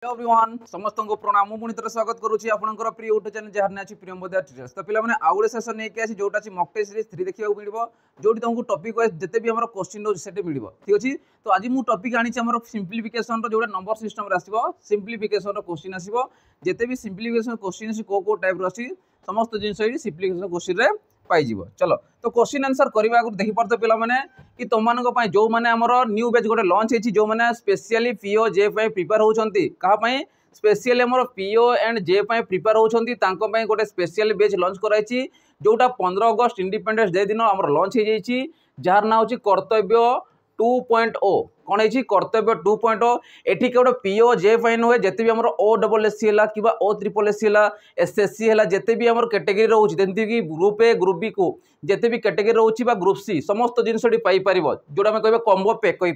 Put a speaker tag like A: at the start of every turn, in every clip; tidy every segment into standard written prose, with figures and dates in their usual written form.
A: Hello everyone समस्त को प्रणाम मु पुणी स्वागत करुच्ची आपंकर प्रिय यूट्यूब चैनल जहाँ अच्छी प्रियंबदा टीचर्स तो पे आउ गए सेसन नहीं आसी जोटा मॉक टेस्ट सीरीज 3 देखा मिलो जो तुमको टॉपिक वाइज जिते भी आम क्वेश्चन रोज से मिल ठीक अच्छे। तो आज मुझे टॉपिक आनी सिंप्लिफिकेशन जो नंबर सिस्टम आसो सिंप्लिफिकेशन क्वेश्चन आसो जिते भी सिंप्लिफिकेशन क्वेश्चन को टाइप अच्छी समस्त जिन सिंप्लिफिकेशन क्वेश्चन पाइज। चलो तो क्वेश्चन आंसर करने को देखी पार्थ पे कि तुम जो मैंने आमर न्यू बैच गोटे लॉन्च होती जो मैंने स्पेशली पीओ जे प्रिपेयर होती क्या स्पेशली आमर पीओ एंड जे प्रिपेयर होती गोटे स्पेशल बैच लॉन्च कराई जोटा 15 अगस्त इंडिपेंडेंस डे दिन आम लॉन्च हो जाए जार ना हूँ कर्तव्य 2.0 कौन है कर्तव्य 2.0 एटी गोटे पीओ जे नुहे जिते भी आम OSSC है कि OSSC है SSC है जिते भी आम कैटेगरी रोचे जमी कि ग्रुप ए ग्रुप बी को जिते भी कैटेगरी रोचे ग्रुप सी समस्त जिनस पाइपर जोटा आम कह कॉम्बो पैक कर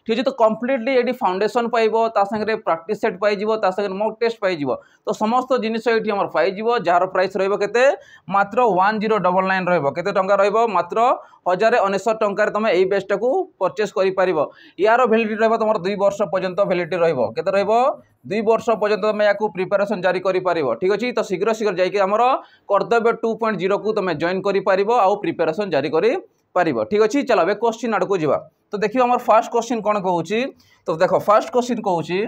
A: ठीक है। तो कम्प्लीटली ये फाउंडेशन पाइबो सागे प्रैक्टिस सेट पाइबो मॉक टेस्ट पाइबो तो समस्त जिनिस ये आम पाइबो जार प्राइस रहिबो मात्र 1099 रहिबो केते टंका रहिबो मात्र 1099 टंकार तुम यही बेचटा को परचेस कर यार भैलिडिटी रहिबो तुम 2 वर्ष पर्यंत भैलिडिटी रहिबो केते रहिबो 2 वर्ष पर्यंत तुम या प्रिपरेशन जारी करि पारिबो ठीक अछि। तो शीघ्र शीघ्र जाइके हमर कर्तव्य 2.0 को तुम जॉइन करि पारिबो आ प्रिपरेशन जारी करि पारिबो ठीक अछि। चलो बे क्वेश्चन आड़ को जिवा तो देखियो हमर फर्स्ट क्वेश्चन कोन कहूची तो देखो फर्स्ट क्वेश्चन कहूची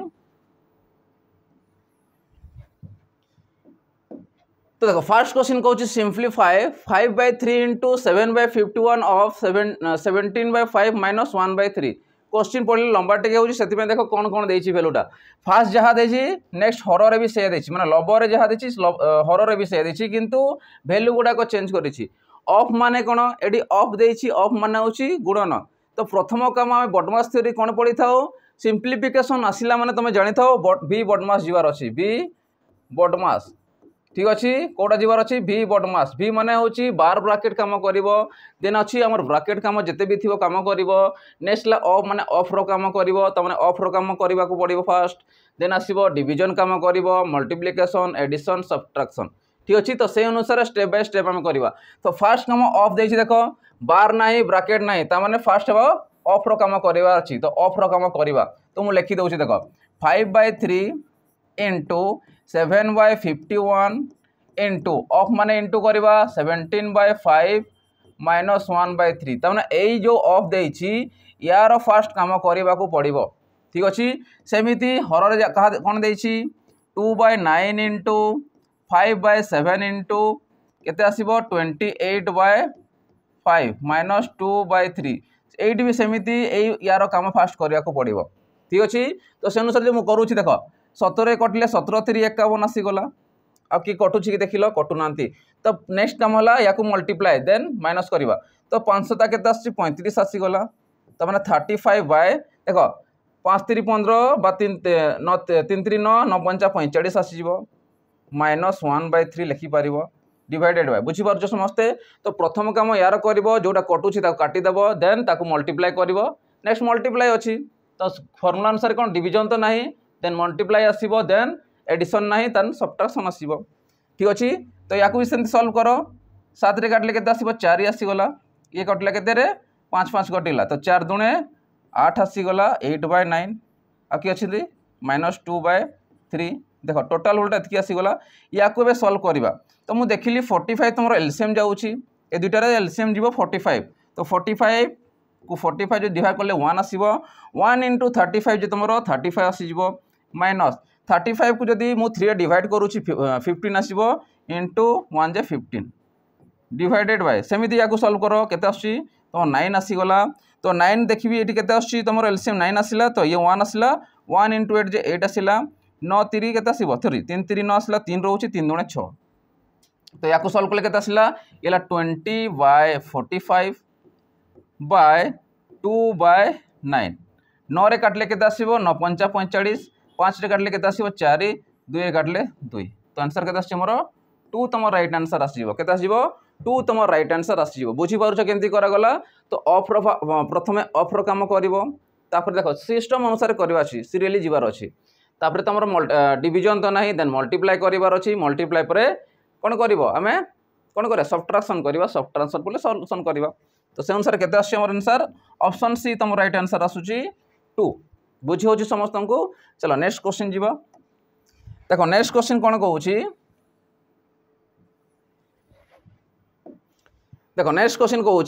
A: तो देखो फर्स्ट क्वेश्चन कहूँ simplify 5/3 into 7/51 of 17/5 minus 1/3 question पढ़े लंबा टे होती देखो कौन कौन देती भैल्यूटा फास्ट जहाँ देती नेक्स्ट हर भी से देती मैंने लबर जहाँ देती हर भी से देती किंतु भैल्यू गुड़ाक चेंज करी ऑफ माने कौन ये ऑफ देती ऑफ माने हूँ गुणन। तो प्रथम काम आम बडमास थ्योरी कौन पढ़ी था सिंप्लिफिकेशन आसला माने तुम जानी था बी बडमास जीवार अच्छी बी बडमास ठीक अच्छे कौटा जीवार अच्छी भी बडमास भी माने हूँ बार ब्राकेट कम कर देन अच्छी आम ब्राकेट कम जिते भी थी कम कर नेक्स्ट ऑफ माने ऑफ रो कम कर मैंने ऑफ रो कम करने को पड़ो फास्ट देन आसो डिविजन कम कर मल्टीप्लिकेशन एडिशन सब्ट्रैक्शन ठीक अच्छे। तो से अनुसार स्टेप बाय स्टेप आम करवा तो फास्ट कम ऑफ देख देख बार ना ब्राकेट ना ताने फास्ट हे ऑफ रो कम करवा अच्छी तो ऑफ रो कम करवा तो मुझे लिखिदे देख 5/3 इंटू 7/51 इंटू ऑफ माने इंटू करवा 17/5 माइनस 1/3 तमाने यही जो ऑफ देछि यार फास्ट काम करने को पड़ो ठीक अच्छे। सेमिति हर कौन देछि 2/9 इंटू 5/7 इंटू केते आसीबो 28/5 माइनस 2/3 एट भी सेमिति यार काम फास्ट करने को पड़ो ठीक अच्छे। तो से अनुसार जो मुझे करुँच देख 17 कटिले 17 3 51 आसीगला आ कि कटुची कि देख लो कटुना तो नेक्स्ट काम है या मल्टीप्लाई देन माइनस करवा तो 500 के 35 आसीगला तो मैंने 35 देख 5 3 15 3 3 9 9 5 45 आसीज माइनस 1/3 लिखिपार डिवाइडेड बाय बुझीपार समस्ते। तो प्रथम काम यार कर जोटा कटुची काटिदेव देन ताकू मल्टीप्लाई कर नेक्स्ट मल्टीप्लाई अच्छी तो फर्मुला अनुसार कौन डिविजन तो नहीं देन मल्टीप्लाई आसो देन एडिशन ना तेन सब्ट्रैक्शन आसो ठीक अच्छे। तो या भी सेमती सल्व कर 7 रे काटिले केते आसीबो 4 आसीगला ये कटिला केते 5 5 कटिला तो 4 दूणे 8 आसीगला 8/9 आ कि अच्छी माइनस 2/3 देख टोटाल उल्टा एतकी आसीगला या सल्व करवा तो मुझे देखिली 45 तुम एलसीएम जाऊँगी ए दुटार एलसीएम जीव 45 तो 45 को 45 जो डिवाइड कले 1 आसो 1 इंटू 35 जो तुम 35 आसीज माइनस 35 को जदि मु 3 डिवाइड करुँची 15 आसो इंटू 1 जे 15 डिवाइडेड बाय सेमती या सल्व कर केते आसुची तो 9 आसीगला तो 9 देखिए ये केते आसुची तुम एलसीएम 9 आसला तो ये 1 आसला 1 इंटू 8 जे 8 आसला 9 3 केते आसीबो 3 3 3 9 आसला 3 रोचे 3 दूणे 6 तो या सल्व कले केते आसला ये 20/45 बाय 2/9 9 रे काटले केते आसीबो 9 5 45 5 रे काटले केते आसीबो 4 2 रे काटले 2 तो आंसर केते आसी हमर 2 तुम राइट आंसर आसीबो केते आसीबो 2 तुम राइट आंसर आसीबो बुझी पारुछ केमती करा गला। तो ऑफ रो प्रथमे ऑफ रो काम करिवो तापर देखो सिस्टम अनुसार करबा अछि सीरियली जीवार अछि तापर तुम डिविजन तो नहीं देन मल्टीप्लाई करिवार अछि मल्टीप्लाई परे कोन करिवो आमे कोन करे सब्ट्रैक्शन करिवा सब्ट्रैक्शन बोले सॉल्यूशन करिवा तो से अनुसार केते आसी हमर आंसर ऑप्शन सी तुम राइट आंसर आसुची 2 बुझी हो समस्त को। चलो नेक्स्ट क्वेश्चन जीवा देखो नेक्स्ट क्वेश्चन कौन कहूँ देखो नेक्स्ट क्वेश्चन कहूँ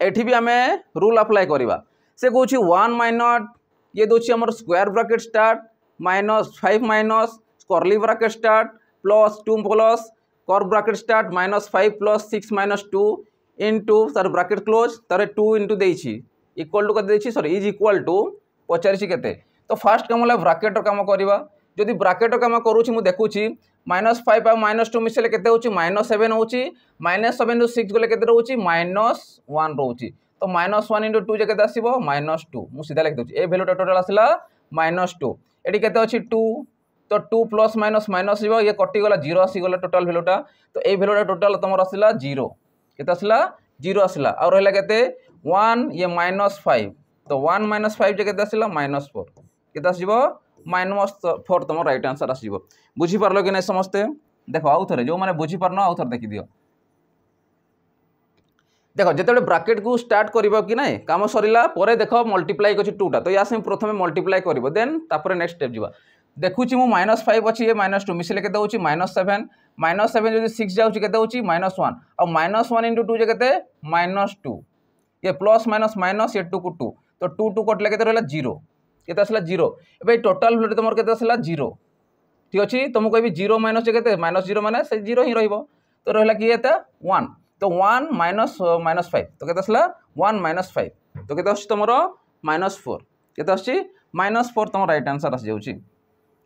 A: एठी भी आम रूल अप्लाई करवा से कहूँ 1 माइनस ये दूसरी आम square bracket start -5 minus curly bracket start +2 plus curve bracket start -5 + 6 - 2 into तार ब्रैकेट क्लोज तार 2 इंटू देछि इक्वल टू कते सॉरी इज इक्वल टू पचारि केते। तो फास्ट कम है ब्रैकेटर काम करवा जदि ब्रैकेटर काम करुँच मुझे देखुची -5 और -2 मिसले केते होची -7 होची -7 ରୁ 6 गले केते रहउची -1 रहउची। तो -1 × 2 जे केते आसीबो -2 मु सीधा लिख दोची ए वैल्यूटा टोटल आसला -2 एटी केते अछि 2 तो 2 प्लस माइनस माइनस जीव ये कटि गला 0 आसी गला टोटल वैल्यूटा। तो ए वैल्यूटा टोटल तुम आसला 0 केते आसला 0 आसला और रहला केते 1 ये -5 तो 1 - 5 जे केते आसला -4 केते आसीबो -4 तुम राइट आंसर आसीबो। बुझी पारलो कि नै समस्ते देखो आउ थरे जो माने बुझी पारनो आउ थरे देखि दियो। देखो जिते ब्रैकेट को स्टार्ट करिबो कि नै काम सरिला परे देखो मल्टीप्लाई अछि 2टा तो या से प्रथमे मल्टीप्लाई करिवो देन तापर नेक्स्ट स्टेप जीवा देखुची मु -5 अछि ये -2 मिसले केते होची -7 -7 जदि 6 जाउची केते होची -1 और -1 × 2 जे केते -2 ये प्लस माइनस माइनस ये 2 को 2 तो 2 2 कटले केते रहला 0 केते आसला 0 एबे टोटल वैल्यू तमर केते आसला 0 ठीक अछि तुमको कहबी 0 माइनस जे केते -0 माने से 0 ही रहइबो तो रहला कि एता 1 तो 1 -5 तो केते आसला 1 - 5 तो केते आछि तमरो -4 केते आछि -4 तम राइट आंसर आसी जाउची।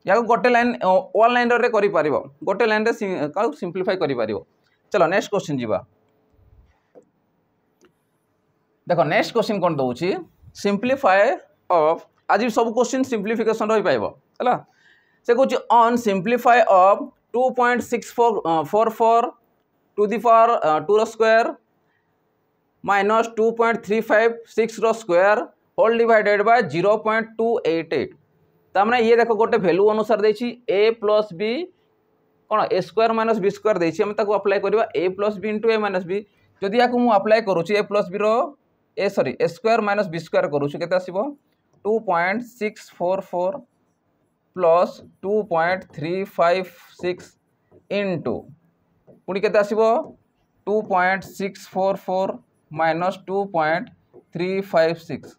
A: या गोटे लाइन वन लाइन रे करि पारिबो गोटे लाइन रे सिंपलीफाई करि पारिबो। चलो नेक्स्ट क्वेश्चन जीवा देखो नेक्स्ट क्वेश्चन कोन दउची सिंपलीफाई ऑफ आज सब क्वेश्चन सिंपलीफिकेशन रही पाइबो हला से कहूँ on simplify of 2.644 to the power 2 रो स्क्वायर -2.356 रो स्क्वायर होल डिवाइडेड बाय 0.288 तामने ये देखो गोटे वैल्यू अनुसार देछि a + b कोन a स्क्वायर - b स्क्वायर देछि हम ताको अप्लाई करबा a + b * a - b जदि याको मु अप्लाई करूछि a + b रो a स्क्वायर - b स्क्वायर करूछि केते आसीबो 2.644 प्लस 2.356 इंटू पुणी केते आसीबो 2.644 माइनस 2.356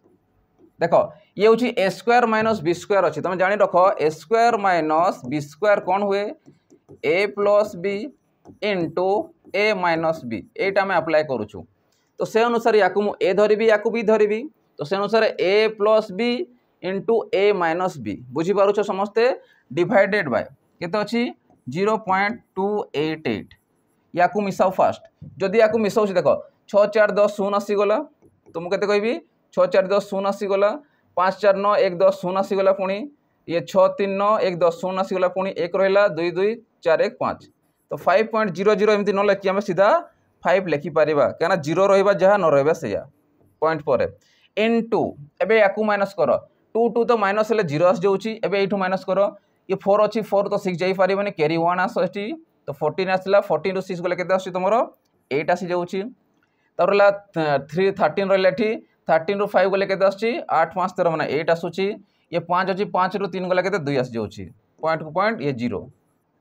A: देखो ये हूँ ए स्क्वायर - बी स्क्वायर अच्छी तुम जानी रख ए स्क्वायर - बी स्क्वायर कौन हुए a + b into a - b एटा आम अप्लाई करूँ तो से अनुसार या ए धरबी या भी धरबी तो से अनुसार a + b into a - b बुझीपार समस्ते डिवाइडेड बाय केते अच्छी 0.288 या मिसाओ फास्ट जदि या मिसाऊँ देख 6 4 10 0 आसीगला तो मुझे कहबी 6 4 10 0 आसीगला 5 4 9 1 10 0 आसीगला पुणी ये 6 3 9 1 10 0 आसीगला पुणी 1 रहा 2 2 4 1 5 तो 5.00 एमती न लिखी आम सीधा 5 लिखिपर क्या 0 रहा जहाँ न रहा से पॉइंट पर इनटू एबे या माइनस कर 2 2 तो माइनस हेल्ले 0 आस जाऊँगी एबे ये माइनस कर ये 4 अच्छी 4 तो 6 जापर कैरी 1 आस तो 14 आसला 14 ରୁ 6 गले केते आसी तुमरो 8 आसी जाउची तब रहा 13 रहा 13 ରୁ 5 गले केते आसी 8 5 13 माने 8 आसुची ये 5 अच्छी 5 ରୁ 3 गले केते 2 आसी जाउची पॉइंट को पॉइंट ये 0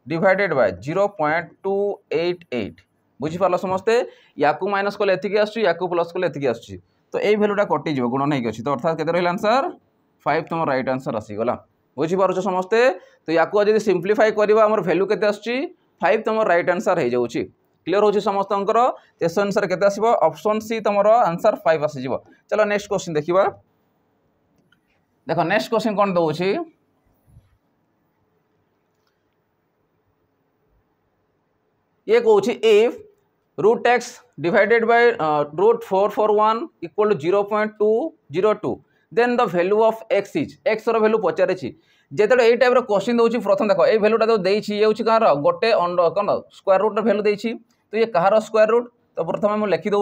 A: डिवाइडेड बाय 0.288 बुझी पारलो समस्ते याकू माइनस कले एतिकी आसुची याकू प्लस कले एतिकी आसुची तो ए वैल्यूटा कटि जिवो गुणन हेकी अछि तो अर्थात केते रहला आंसर 5 तुम राइट आंसर आसी गला बुझी पारुछ समस्ते तो याकू जदि सिंपलीफाई करबा हमर वैल्यू केते आसुची 5 तुम राइट आंसर हो जाऊँगी क्लीयर होची समस्तंकर तेस अनुसार केते आसीबो ऑप्शन सी तुमरो आंसर 5 आसी जिवो। चलो नेक्स्ट क्वेश्चन देखिबा देखो नेक्स्ट क्वेश्चन कोन दउची ये कहूँ if √x divided by √441 equal to 0.202 then the value of x is x रो वैल्यू पचारे जेते ये टाइप क्वेश्चन दूसरी प्रथम देख ये वैल्यूटा जो देती ये हूँ कहाँ गोटे कौन स्क्वायर रूट वैल्यू देती तो ये कहार स्क्वायर रूट तो प्रथम मुझे लिखिदे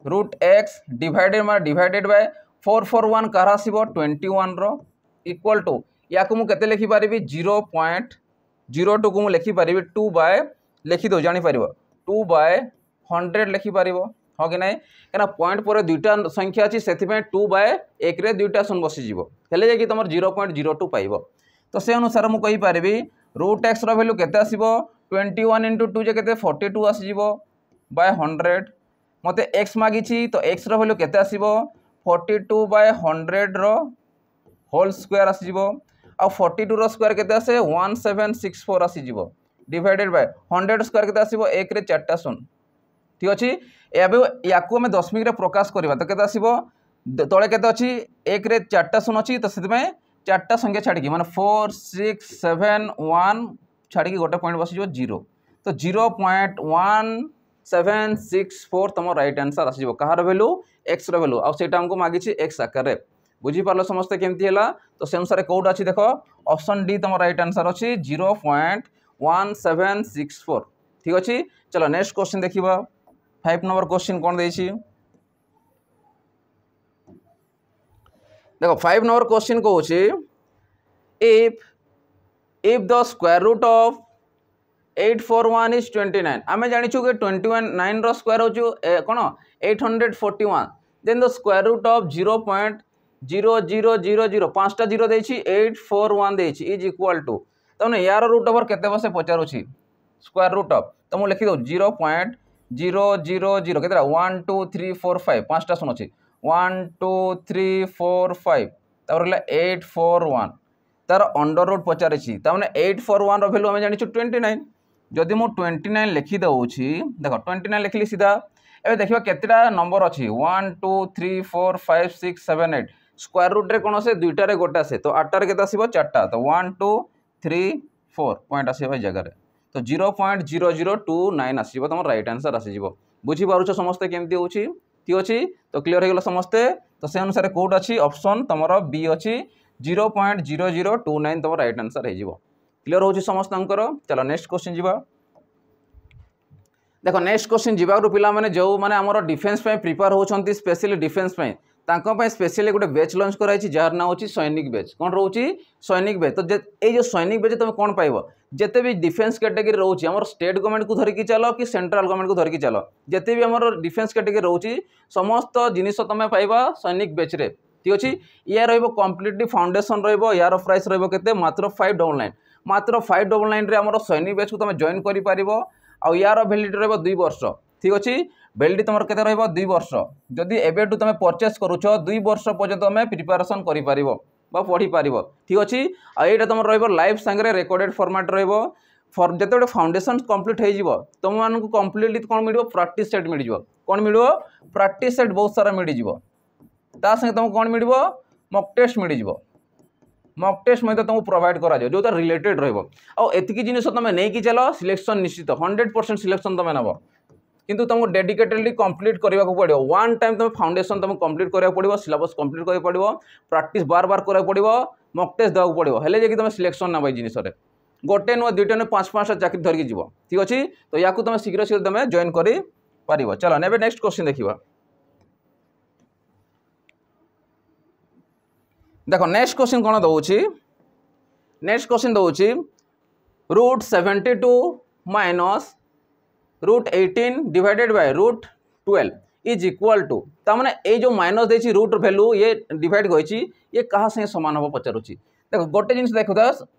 A: √x डिवाइडेड बाय 441 कहार आसो 21 रो इक्वल टू या मुझे लिखिपारि 0.02 को मुझे लिखिपारि 2 बाय लिखिदे जापर 2 बाय 100 लिखिपार हाँ कि ना क्या पॉइंट पर दुईटा संख्या अच्छी से 2 बाय 1 रे दुईटा शून्य बसीज हेल्ले तुम 0.02 पाइब तो से अनुसार मुझे कहीपरि रूट एक्स रैल्यू के 21 इंटू 2 जे के 42 आसीजिवो बाय 100 मते एक्स मागिछि तो एक्स रैल्यू के 42 बाय 100 रो होल स्क्वायर आसीजिवो आ 42 रो स्क्वायर केते आसे 1764 आसीजिवो डिवाइडेड बाय 100 स्क्वायर केते आसीबो 1 रे 4टा शून्य ठीक अछि एबे याकू हम दशमिक रे प्रकाश करबा तो केते आसीबो तळे केते अछि 1 रे 4टा शून्य अछि तो सेति में 4टा संख्या छाडी की माने 4 6 7 1 छाडी की गोटे पॉइंट बसिजो 0 तो 0.1764 तम राइट आंसर आसीबो कहार वैल्यू x रो वैल्यू आ सेटा हमको मागिछि x आकार रे बुझी पारलो समस्त केमती हैला तो से अनुसार कोड अछि देखो ऑप्शन डी तम राइट आंसर अछि 0.1764 ठीक अछि चलो नेक्स्ट क्वेश्चन देखिबा 5 नंबर क्वेश्चन कोन देछि देखो 5 नंबर क्वेश्चन को होछि if the square root of 841 is 29 आमे जानि छु के 29 रो स्क्वायर होछु कोन 841 then the square root of 0.0000 पांचटा 0 देछि 841 देछि is equal to तने यार रूट ओवर केते बसे पचारुछि स्क्वायर रूट ऑफ तो मु लिखि दो 0.000 केतेरा 1 2 3 4 5 पांचटा सुन अछि 1 2 3 4 5 तापर 841 तार अंडर रूट पचारिछि ताने 841 रो वैल्यू हम जानि छु 29 जदि मु 29 लिखि दउछि देखो 29 लिखली सीधा एबे देखिबा केतेटा नंबर अछि 1 2 3 4 5 6 7 8 स्क्वायर रूट रे कोन से दुईटा रे गोटा से तो 8टा रे केता आसीबो 4टा तो 1 2 3 4 पॉइंट आसीबो जगह रे तो 0.0029 आसीबो तम राइट आंसर आसीबो बुझी पारुछ समस्त केमती होछि ठीक अछि तो क्लियर हे गेल समस्त तो से अनुसार कोड अछि ऑप्शन तमरो बी अछि 0.0029 तम राइट आंसर हे जिवो क्लियर होछि समस्त अंकर चलो नेक्स्ट क्वेश्चन जिबा देखो नेक्स्ट क्वेश्चन जिबा पिला माने जो माने हमरो डिफेंस पे प्रिपेयर होछंती स्पेशली डिफेंस पे तांको पे स्पेशली गोटे बैच लॉन्च कराइछि जार ना होछि सैनिक बैच कोन रहउछि सैनिक बैच तो ए जो सैनिक बैच तुम कोन पाइबो जेते भी डिफेंस कैटेगरी रहउछि हमर स्टेट गवर्नमेंट को धरि कि चलो कि सेंट्रल गवर्नमेंट को धरि कि चलो जेते भी हमर डिफेंस कैटेगरी रहउछि समस्त जिनिस तमे पाइबा सैनिक बैच रे ठीक अछि या रहइबो कंप्लीटली फाउंडेशन रहइबो यार प्राइस रहइबो केते मात्र 599 मात्र 599 रे हमर सैनिक बैच को तमे जॉइन करि पारिबो आ यार वैलिडिटी रहइबो 2 वर्ष ठीक अछि वैलिडिटी तमर केते रहइबो 2 वर्ष जदि एबेटू तमे परचेस करूछो 2 वर्ष पर्यंत तमे प्रिपरेशन करि पारिबो बा पढ़ी पारिबो ठीक अछि आ एटा तमर रहइबो लाइव संगे रेकॉर्डेड फॉर्मेट रहइबो फॉर जते फाउंडेशन कंप्लीट हे जिवो तुम मान को कंप्लीटली कोन मिलिबो प्रैक्टिस सेट मिल जिवो कोन मिलिबो प्रैक्टिस सेट बहुत सारा मिल जिवो ता संगे तुम कोन मिलिबो मॉक टेस्ट मिल जिवो मॉक टेस्ट में तुमको प्रोवाइड करा जो जोटा रिलेटेड रहइबो आ एतिकी जिनिस तमे नै कि चलो सिलेक्शन निश्चित 100% सिलेक्शन तमे नबो किंतु तुमको डेडिकेटेडली कंप्लीट करबा को पड़िबो वन टाइम तुम फाउंडेशन तुम कंप्लीट करबा पड़िबो सिलेबस कंप्लीट करबा पड़िबो प्रैक्टिस बार बार करबा पड़िबो मॉक टेस्ट देबा पड़िबो हेले जे कि तुम सिलेक्शन ना बाई जिनिस रे गोटे न दुइटा न पांच पांचटा चाकरी धर के जीवो ठीक अछि तो याकू तुम शीघ्र शीघ्र तुम जॉइन करि पारिबो चलो नेबे नेक्स्ट क्वेश्चन देखिबा देखो नेक्स्ट क्वेश्चन कोन दउछि नेक्स्ट क्वेश्चन दउछि root 72 minus root 18 divided by root 12 is equal to ता माने ए जो माइनस देछि रूट वैल्यू ये डिवाइड होइछि ये कहा से समान हो पचारुछि देखो गोटे जिनिस देखो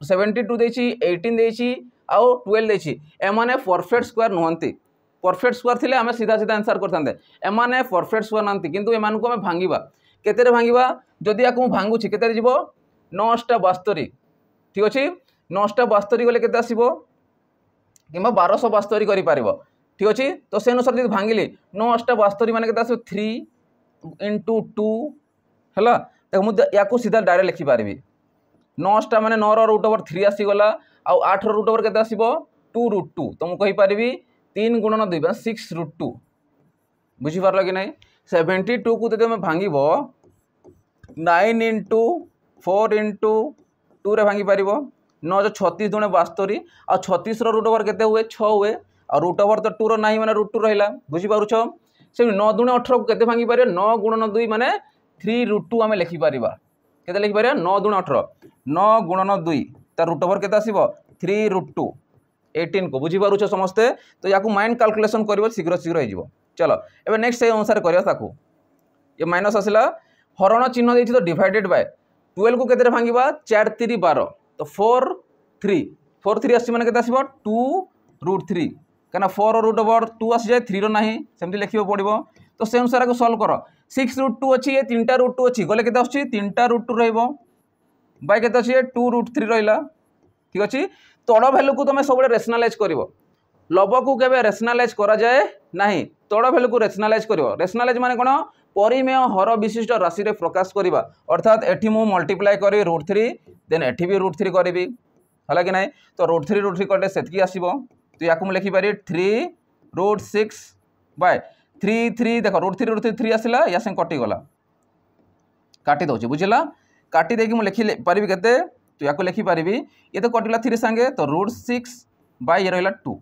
A: 72 देछि 18 देछि आ 12 देछि ए माने परफेक्ट स्क्वायर नहंती परफेक्ट स्क्वायर थिले हमें सीधा सीधा आंसर करथांते ए माने परफेक्ट स्क्वायर नहंती किंतु ए मान को हमें भांगीबा केतेरे भांगीबा जदि याकू भांगुछि केतेरे जीवो 9टा 72 ठीक अछि 9टा 72 गले केते आसीबो किबा 1272 करि पारिबो ठीक अछि तो से अनुसार जदि भांगिली 9टा 72 माने केते आसीबो 3 * 2 हला त मु याकू सीधा डायरेक्ट लिखि पारिबी 9टा माने 9 रो रूट ओवर 3 आसी गला आ 8 रो रूट ओवर केते आसीबो 2 √ 2 तो मु कहि पारिबी 3 × 2 6 √ 2 बुझी पारलो कि नै 72 को जदि हम भांगिबो 9 * 4 * 2 रे भांगी पारिबो 9 = 36 * 2 = 72 आ 36 रो रूट ओवर केते हुए 6 हुए आ रूट ओवर तो 2 रो नाही माने रूट 2 रहिला बुझी पारुछो से 9 * 2 = 18 को केते भांगी पारिबो 9 × 2 माने 3 √ 2 हमें लिखि पारिबा केते लिखि पारिबा 9 * 2 = 18 9 × 2 ता रूट ओवर केते आसीबो 3 √ 2 18 को बुझी पारुछो समस्ते तो याकू माइंड कैलकुलेशन करिवो शीघ्र शीघ्र हे जिवो चलो एबे नेक्स्ट से अनुसार करिया ताकू ये माइनस आसिला हरण चिन्ह देछि तो डिवाइडेड बाय 12 को केते भांगीबा 4 × 3 = 12 तो 4 3 4 3 आसी माने केते आसीबो 2√3 कना 4 रूट ओवर 2 आसी जाए 3 रो नाही सेमति लिखिबो पड़िबो तो से अनुसार को सॉल्व करो 6√2 अछि ये 3टा रूट 2 अछि गले केते आछि 3टा रूट 2 रहइबो बाय केते अछि 2√3 रहिला ठीक अछि तोड़ वैल्यू को तुम सब रेशनालाइज करिवो लब को केबे रेशनालाइज करा जाए नाही तोड़ वैल्यू को रेशनालाइज करिवो रेशनालाइज माने कोन परिमेय हर विशिष्ट राशि रे प्रकाश करिबा अर्थात एठी मु मल्टीप्लाई करी √3 देन एठी भी √3 करबी हला कि नाही तो √3 करले सेतकी आसीबो तो याकु मु लिखि पारि 3√6 बाय 3 देखो √3 आसिला या से कटि गला काटी दउची बुझिला काटी देकी मु लिखि पारिबी केते तो याकु लिखि पारिबी ये तो कटिला 3 संगे तो √6 बाय ये रहला 2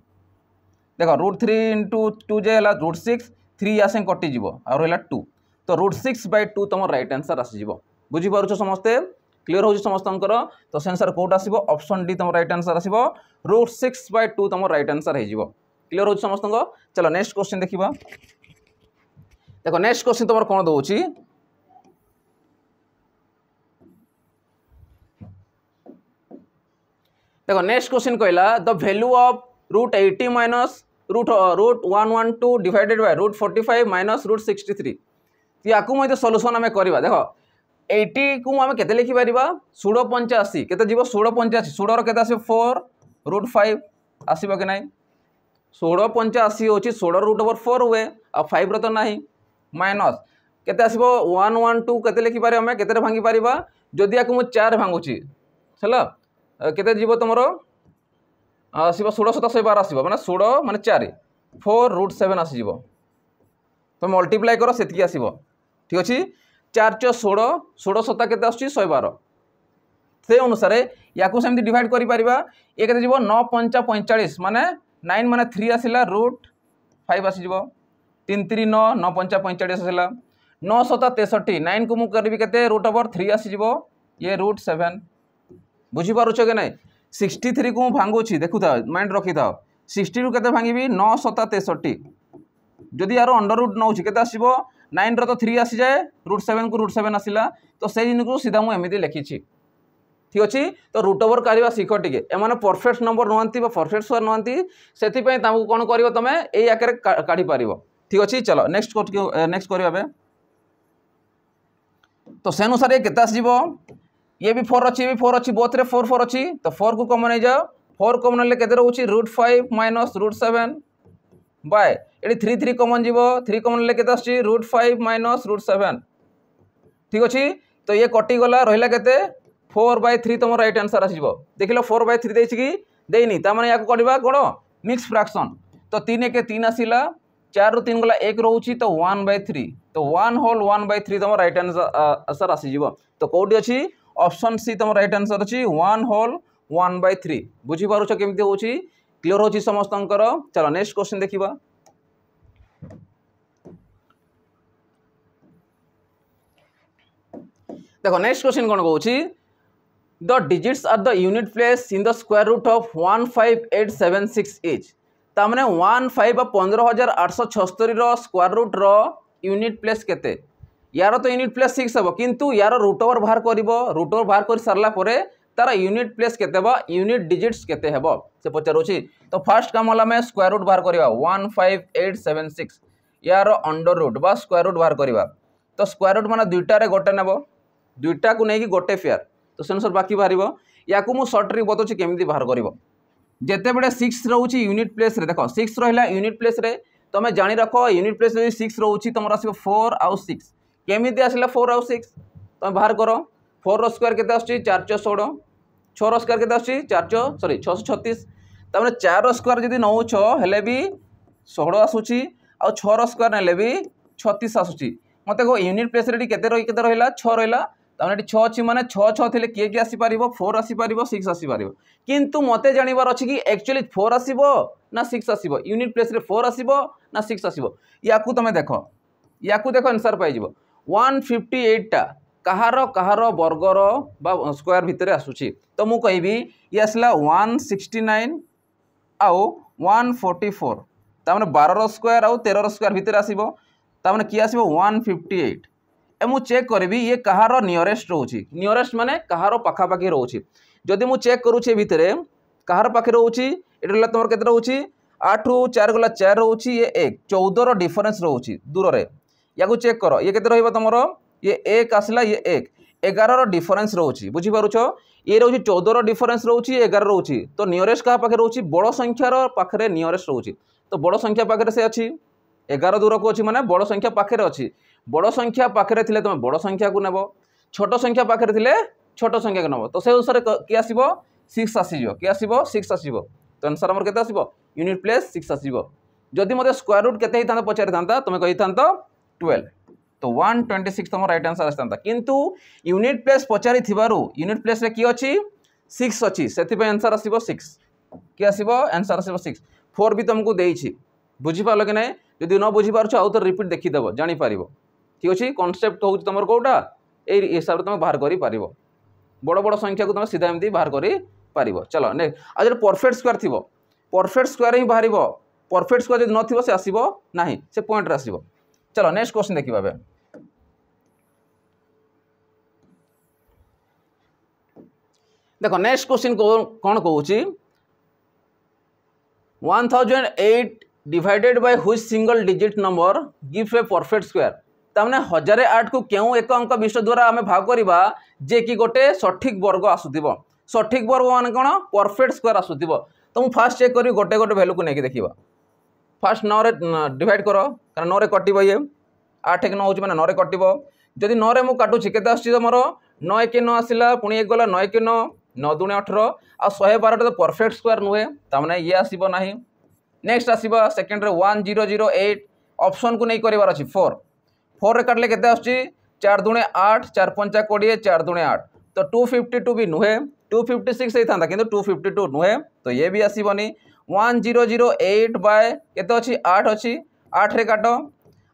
A: देखो √3 * 2 जे हला √6 3 या से कटि जिवो आ रहला 2 तो √6/2 तुम राइट आंसर आसीज बुझी पारुछ समस्ते क्लियर हो समस्तंकर तो सेंसर कोड आसीबो ऑप्शन डी तुम राइट आंसर आसीबो √6/2 तुम राइट आंसर हे जिवो क्लियर हो समस्तंक चलो नेक्स्ट क्वेश्चन देखिबा देखो नेक्स्ट क्वेश्चन तुम कोन दोउची देखो नेक्स्ट क्वेश्चन कहला the value of √80 minus √112 divided by √45 minus √63 याकू मते सॉल्यूशन हमें करबा देखो 80 को हमें केते लिखि परिबा 1685 केते जीवो 1685 16 रो केते आसी 4√5 आसीबो कि नाही 1685 होची 16√4 हुए आ 5 रो तो नाही माइनस केते आसीबो 112 केते लिखि पारे हमें केते रे भांगी परिबा जदी याकू मु 4 भांगुची चलो केते जीवो तमरो आसीबो 16 7 12 आसीबो माने 16 माने 4 4√7 आसी जीवो तो मल्टीप्लाई करो सेतकी आसीबो ठीक अछि 4 * 16 16 7 केते आछी 112 से अनुसार याकू सेमति डिवाइड करि परिबा ए केते जीवो 9 5 45 माने 9 माने 3 आसिला √5 आसी जीवो 3 3 9 9 5 45 आसिला 9 7 63 9 को मु करबी केते √3 आसी जीवो ये √7 बुझी पारुछ के नै 63 को भांगुची देखु था माइंड रखि था 60 रु केते भांगीबी 9 7 63 जदि यार अंडर रूट नौ केते आसीबो 9 रो तो 3 आसी जाए √7 को √7 आसिला तो से दिन को सीधा मु एमिति लिखी ठीक अछि तो रूट ओवर करबा सिखो टिके एमाने परफेक्ट नंबर नहंती बा परफेक्ट स्क्वायर नहंती सेति पय तामु कोन करिवो तमे एई आकारे काढी पारिबो ठीक अछि चलो नेक्स्ट करिबा बे तो से अनुसार ये केते आसीबो ये भी 4 अछि भी 4 अछि बोथ रे 4 4 अछि तो 4 को कॉमन नै जाओ 4 कॉमन ले केते रहउची √5 माइनस √7 बाय एडी 3 3 कॉमन जीवो 3 कॉमन ले केते आछि √5 माइनस √7 ठीक अछि तो ये कटि गला रहिला केते 4/3 तुम राइट आंसर आसीबो देखिलो 4/3 देछि कि देइनी ता माने याको कडिबा कोन मिक्स फ्रैक्शन तो 3 1 3 आसीला 4 रो 3 गला 1 रहउची तो 1/3 तो 1 होल 1/3 तुम राइट आंसर आसीजिवो तो कोडी अछि ऑप्शन सी तुम राइट आंसर अछि 1 होल 1/3 बुझी पारुछ केमिति होउची क्लियर होची समस्तंकर चलो नेक्स्ट क्वेश्चन देखिबा देखो नेक्स्ट क्वेश्चन कोन कहउची the digits are the unit place in the square root of 15876 इच ता माने 15,876 रो स्क्वायर रूट रो यूनिट प्लेस केते यार तो यूनिट प्लेस 6 हबो किंतु यार रूट ओवर बाहर करिवो रूट ओवर बाहर कर सारला परे तारा यूनिट प्लेस केते बा यूनिट डिजिट्स केते हेबो से पचारोची तो फर्स्ट काम होला में स्क्वायर रूट बाहर करिवा 15876 यार अंडर रूट बा स्क्वायर रूट बाहर करिवा तो स्क्वायर रूट माने दुईटा रे गोटे नेबो दुईटा को नेकी गोटे फेयर तो सेंसर बाकी बाहरिबो याकू मु शॉर्ट रे बतोची केमिति बाहर करिवो जेते बेडे 6 रहउची यूनिट प्लेस रे देखो 6 रहिला यूनिट प्लेस रे तमे जानि रखो यूनिट प्लेस रे 6 रहउची तमरा आसीबो 4 आउ 6 केमिति आसिला 4 आउ 6 तमे बाहर करो 4 रो स्क्वायर केते आछी 4 * 16 6 रो स्क्वायर केते आछी 636 तमने 4 रो स्क्वायर जदी नौ 6 हेले भी 16 आसुची आ 6 रो स्क्वायर नेले भी 36 आसुची मते को यूनिट प्लेस रे केते रहिला 6 रहिला तमने 6 अछि माने 6 6 थिले के आसी पारिबो 4 आसी पारिबो 6 आसी पारिबो किंतु मते जानिबार अछि कि एक्चुअली 4 आसीबो ना 6 आसीबो यूनिट प्लेस रे 4 आसीबो ना 6 आसीबो याकू तमे देखो आंसर पाइ जिवो 158 टा कहारो वर्गर बा स्क्वायर भितरे आसुची तो मु कहबी ये आसला 169 आउ 144 ता माने 12 रो स्क्वायर आउ 13 रो स्क्वायर भितरे आसीबो ता माने की आसीबो 158 ए मु चेक करबी ये कहारो नियरेस्ट रहउची नियरेस्ट माने कहारो पाखा पाखी रहउची जदि मुझे चेक करुच्छे भितर कहार पाखे रोचे ये तुम के रोचे 8 रु 4 गला 4 रोचे ये 1 14 डिफरेन्स रोचे दूर में या चेक कर ये के तुम ये 1 आसला ये 1 11 डिफरेन्स रोचे बुझीपारुछ ये रोचे 14 डिफरेन्स रोचे 11 रोचे तो नियरेस्ट क्या पाखे रोचे बड़ संख्यार पाखे नियरेस्ट रोचे तो बड़ संख्या पाखे से अच्छी 11 दूर को अच्छी माने बड़ संख्या पाखे अच्छी बड़ संख्या पाखे थे तुम बड़ संख्या को नेब छोट संख्या पाखे थे छोट संख्या को नेब तो से अनुसार किए आसो 6 आसीज किए आसो 6 आसो तो आंसर आमर के आसो यूनिट प्लेस 6 आसो जदि मत स्क्वायर रूट के पचारि था तुम कही था 12 तो 126 तुम राइट आंसर आसता किंतु यूनिट प्लेस पचारि यूनिट प्लेस किए अच्छी 6 अच्छी से आंसर आसो 6 किए आसो आंसर आसो 6 4 भी तुमको देछि बुझीपार कि ना जदि न बुझीपार आउ तो रिपीट देखीदेव जापर ठीक अच्छे कनसेप्ट हूँ तुम कौटा ये हिसाब से तुम बाहर कर बड़ बड़ संख्या को तुम सीधा एमती बाहर कर चलो नेक्स्ट आज परफेक्ट स्क्वायर थी परफेक्ट स्क्वायर ही बाहर परफेक्ट स्क्वायर जब न से आसो ना से पॉइंट आसो चलो नेक्स्ट क्वेश्चन देखिए देखो नेक्स्ट क्वेश्चन कौन कहूँ 1008 divided by which single digit number gives a perfect square तमने 1008 को क्यों एक अंक विशिष्ट द्वारा आम भाग करवा जे कि गोटे सठिक वर्ग आसुव सठिक वर्ग मान कौन परफेक्ट स्क्वायर आसुव तो मुझे फास्ट चेक करी गोटे गोटे भैल्यू को लेकिन देखा फास्ट 9 रे डिवाइड कर कारण 9 रे कटिब ये 8 1 9 हूँ मैंने 9 रे कटिब जदि 9 रे मुझे काटुची के तुम 9 1 9 आसला पुणी 1 गला 9 1 9 9 दूने 18 आ 112 तो परफेक्ट स्क्वायर नुहे तमें ये आसब ना नेक्स्ट आसवा सेकेंड 1008 ऑप्शन को नहीं करार अच्छी 4 4 रे काटले केते आछी 4 दूने 8 4 5 20 4 दूने 8 तो 252 भी नुहे 256 ही था किंतु 252 नुहे तो ये भी आसबनी 1008 बाय केते अच्छी 8 अच्छी 8 रे काट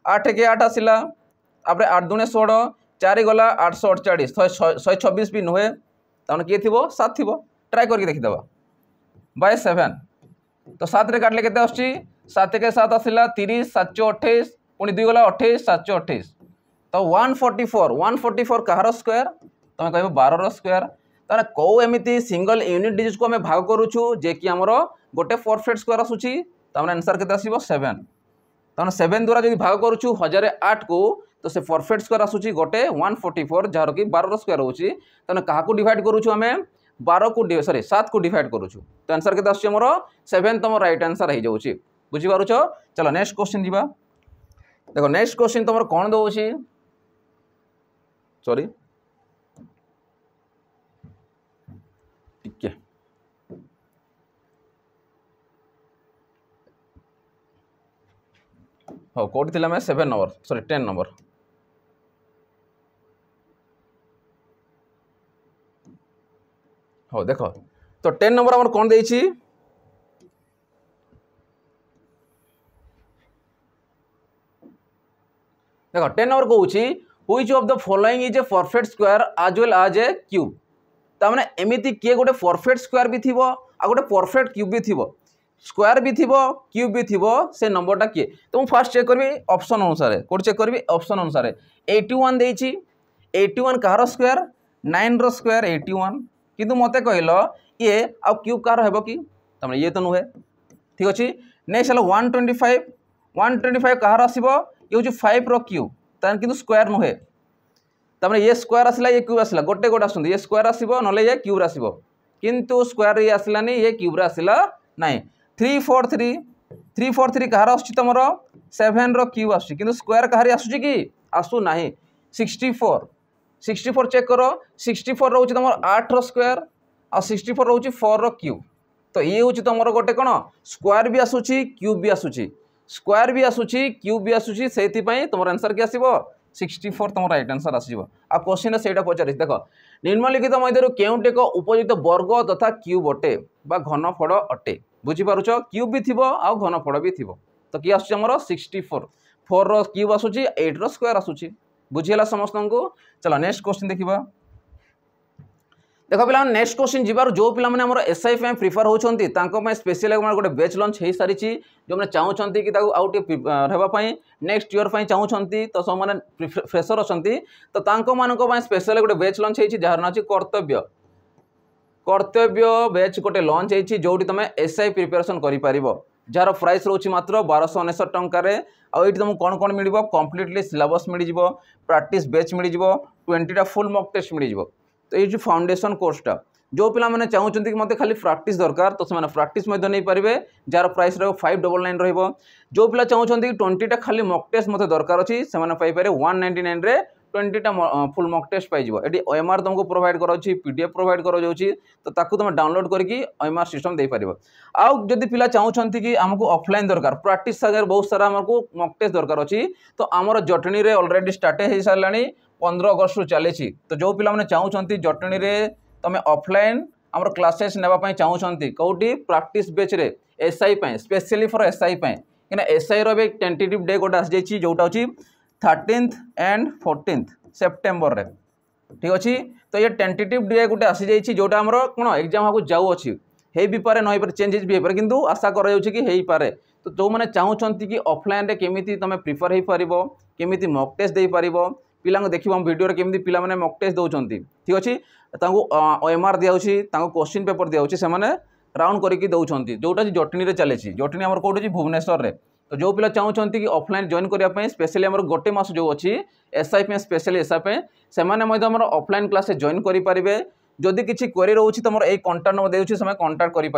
A: 8 के 8 आसला आप 8 दूने 16 4 गला 848 126 भी नुहे तमें किए थी 7 थी ट्राए करके देखीदे बाय 7 तो 7 रे काटले केते आछी 7 के 7 आसला 30 728 पुणी 2 गला 28 728 तो 144 कहार स्क्वायर तुम कह 12 स्क्वायर तार कौ एमती सिंगल यूनिट डिजिट को आम भाग करुचु जे कि आमर गोटे परफेक्ट स्क्वायर आसूची तमें आंसर के 7 तमें 7 द्वारा जब भाग करुचु 1008 को तो से परफेक्ट स्क्वायर आसूची गोटे 144 जार कि 12 स्क्वायर होची तमें क्या डिवाइड करुचु आम 12 को सॉरी 7 को डिवाइड करुचु तो आंसर के आसमर 7 तुम राइट आंसर हो जाऊँगी बुझीपारुछ चलो नेक्स्ट क्वेश्चन जी देखो नेक्स्ट क्वेश्चन तुम कौन दौर सॉरी टिके हाँ कौटी थी 7 नंबर सॉरी 10 नंबर हाँ देख तो 10 नंबर आम कौन देछि देखो 10 नंबर कहूँ which of the following is a perfect square आज वेल आज ए क्यूब ताने एमती किए गोटे परफेक्ट स्क्वायर भी थी आ गोटे परफेक्ट क्यूब भी थी स्क्वायर भी थी क्यूब भी थी से नंबरटा किए तो मुझे फास्ट चेक करी ऑप्शन अनुसार कौट चेक करी ऑप्शन अनुसार 81 देछि 81 कहार स्क्वायर 9 रो स्क्वायर 81 किंतु मते कहल ये आ क्यूब कहार हेबो कि तमने ये तो नुहे ठीक अच्छे नेक्स्ट है 125 कहार आसो ये हूँ 5 रो क्यूब तार किंतु स्क्वायर नुहे तमने ये स्क्वायर आसला ये क्यूब आसला गोटे गोटे आस ये स्क्वायर आसो ना ये क्यूब आसो किंतु स्क्वायर ये आसलानी ये क्यूब आसला ना 343 कहार आसुची तुम 7 रो क्यूब आसुची किंतु स्क्वायर कहारी आसुची कि आसु ना 64 चेक करो 64 रोचे तुम 8 रो स्क्वायर आ 64 रोचे 4 रो क्यूब तो ये हूँ तुम गोटे कौन स्क्वायर भी आसुची क्यूब भी आसुची स्क्वायर भी आसुची क्यूब भी आसुची से तुम आंसर के आसो 64 तुम राइट आंसर आसो आ क्वेश्चन से पचार देख निम्नलिखित मध्य केउट एक उपयुक्त वर्ग तथा क्यूब अटे बा घनफड़ अटे बुझीपारुछ क्यूब भी थी आ घनफड़ भी थी तो किए आसमर 64 4 रो क्यूब आसूची 8 रो स्क्वायर आसूची बुझीगला समस्त को चलो नेक्स्ट क्वेश्चन देखा देख पे नेक्स्ट क्वेश्चन जीवार जो पिला माने हमर एसआई प्रिफर होती स्पेशल गोटे बैच लंच हो सारी जो मैंने चाहते कि आउटे रहापी नेक्स्ट ईयर चाहते तो सब मैंने फ्रेशर अच्छा तो स्पेशल गोटे बैच लंच हो जार ना कर्तव्य कर्तव्य बैच गोटे लंच होती जो तुम एसआई प्रिपेरेसन कर जार प्राइस रोच मात्र 1299 टंकार आईटी तुमको कौन कौन मिल कम्प्लीटली सिलेबस मिल प्रैक्टिस बैच मिल 20टा फुल मॉक टेस्ट मिल तो ये फाउंडेशन कोर्सटा जो पिला मैंने चाहते कि मत खाली प्रैक्टिस दरकार तो से प्रैक्टिस नहीं पारे जार प्राइस रहा 599 रही जो पिला चाहते कि 20टा खाली मॉक टेस्ट मत दरकार अच्छी से 199 रे 20टा फुल मॉक टेस्ट पाई ये ओएमआर तुमको प्रोवाइड कराऊँ पीडीएफ प्रोवाइड कराऊँगी तो ताकू तुम डाउनलोड करके ओएमआर सिस्टम दे पार आउ जदि पिला चाहते कि आमको ऑफलाइन दरकार प्रैक्टिस सागर बहुत सारा आमको मॉक टेस्ट दरकार अच्छी तो आमर जटनी रे ऑलरेडी स्टार्ट हो सारा 15 अगस्त रु चली तो जो पिला मैंने चाहते जटनी रे तुम ऑफलाइन आमर क्लासेस नापी चाहते कौटी प्रैक्टिस बैच रे एसआई स्पेशली फॉर एसआई कहीं एसआई रो टेंटेटिव डे गोटे आसी जोटा अच्छी 13th एंड 14th सेप्टेम्बर रे ठीक अच्छे तो ये टेंटेटिव डे गोटे आसी जाइए जोटा आमर कौन एग्जाम आगे जाऊ अच्छी हो भी पारे नहीं पारे चेंजेस भी हो किंतु आशा कर कि पारे तो जो मैंने चाहते कि ऑफलाइन रे केमिति तुम प्रिपेयर हो पार केमिति मॉक टेस्ट दे पार पिला देखिए हम वीडियो केमिति पिला माने मॉक टेस्ट दौरान ठीक अच्छे ओएमआर दिखाई क्वेश्चन पेपर दिखाई से राउंड करके दौरान जोटा जटनी रे चले जटनी आम कौट भुवनेश्वर रे तो जो पिला चाहते कि ऑफलाइन जॉइन करने स्पेशली आम गोटे मास जो अच्छी एसआई स्पेशली एसआई से ऑफलाइन क्लास जॉइन करेंगे जदि किसी क्वेरी रोचे तुम ये कंटाक्ट नंबर देउछि समय कंटाक्ट कर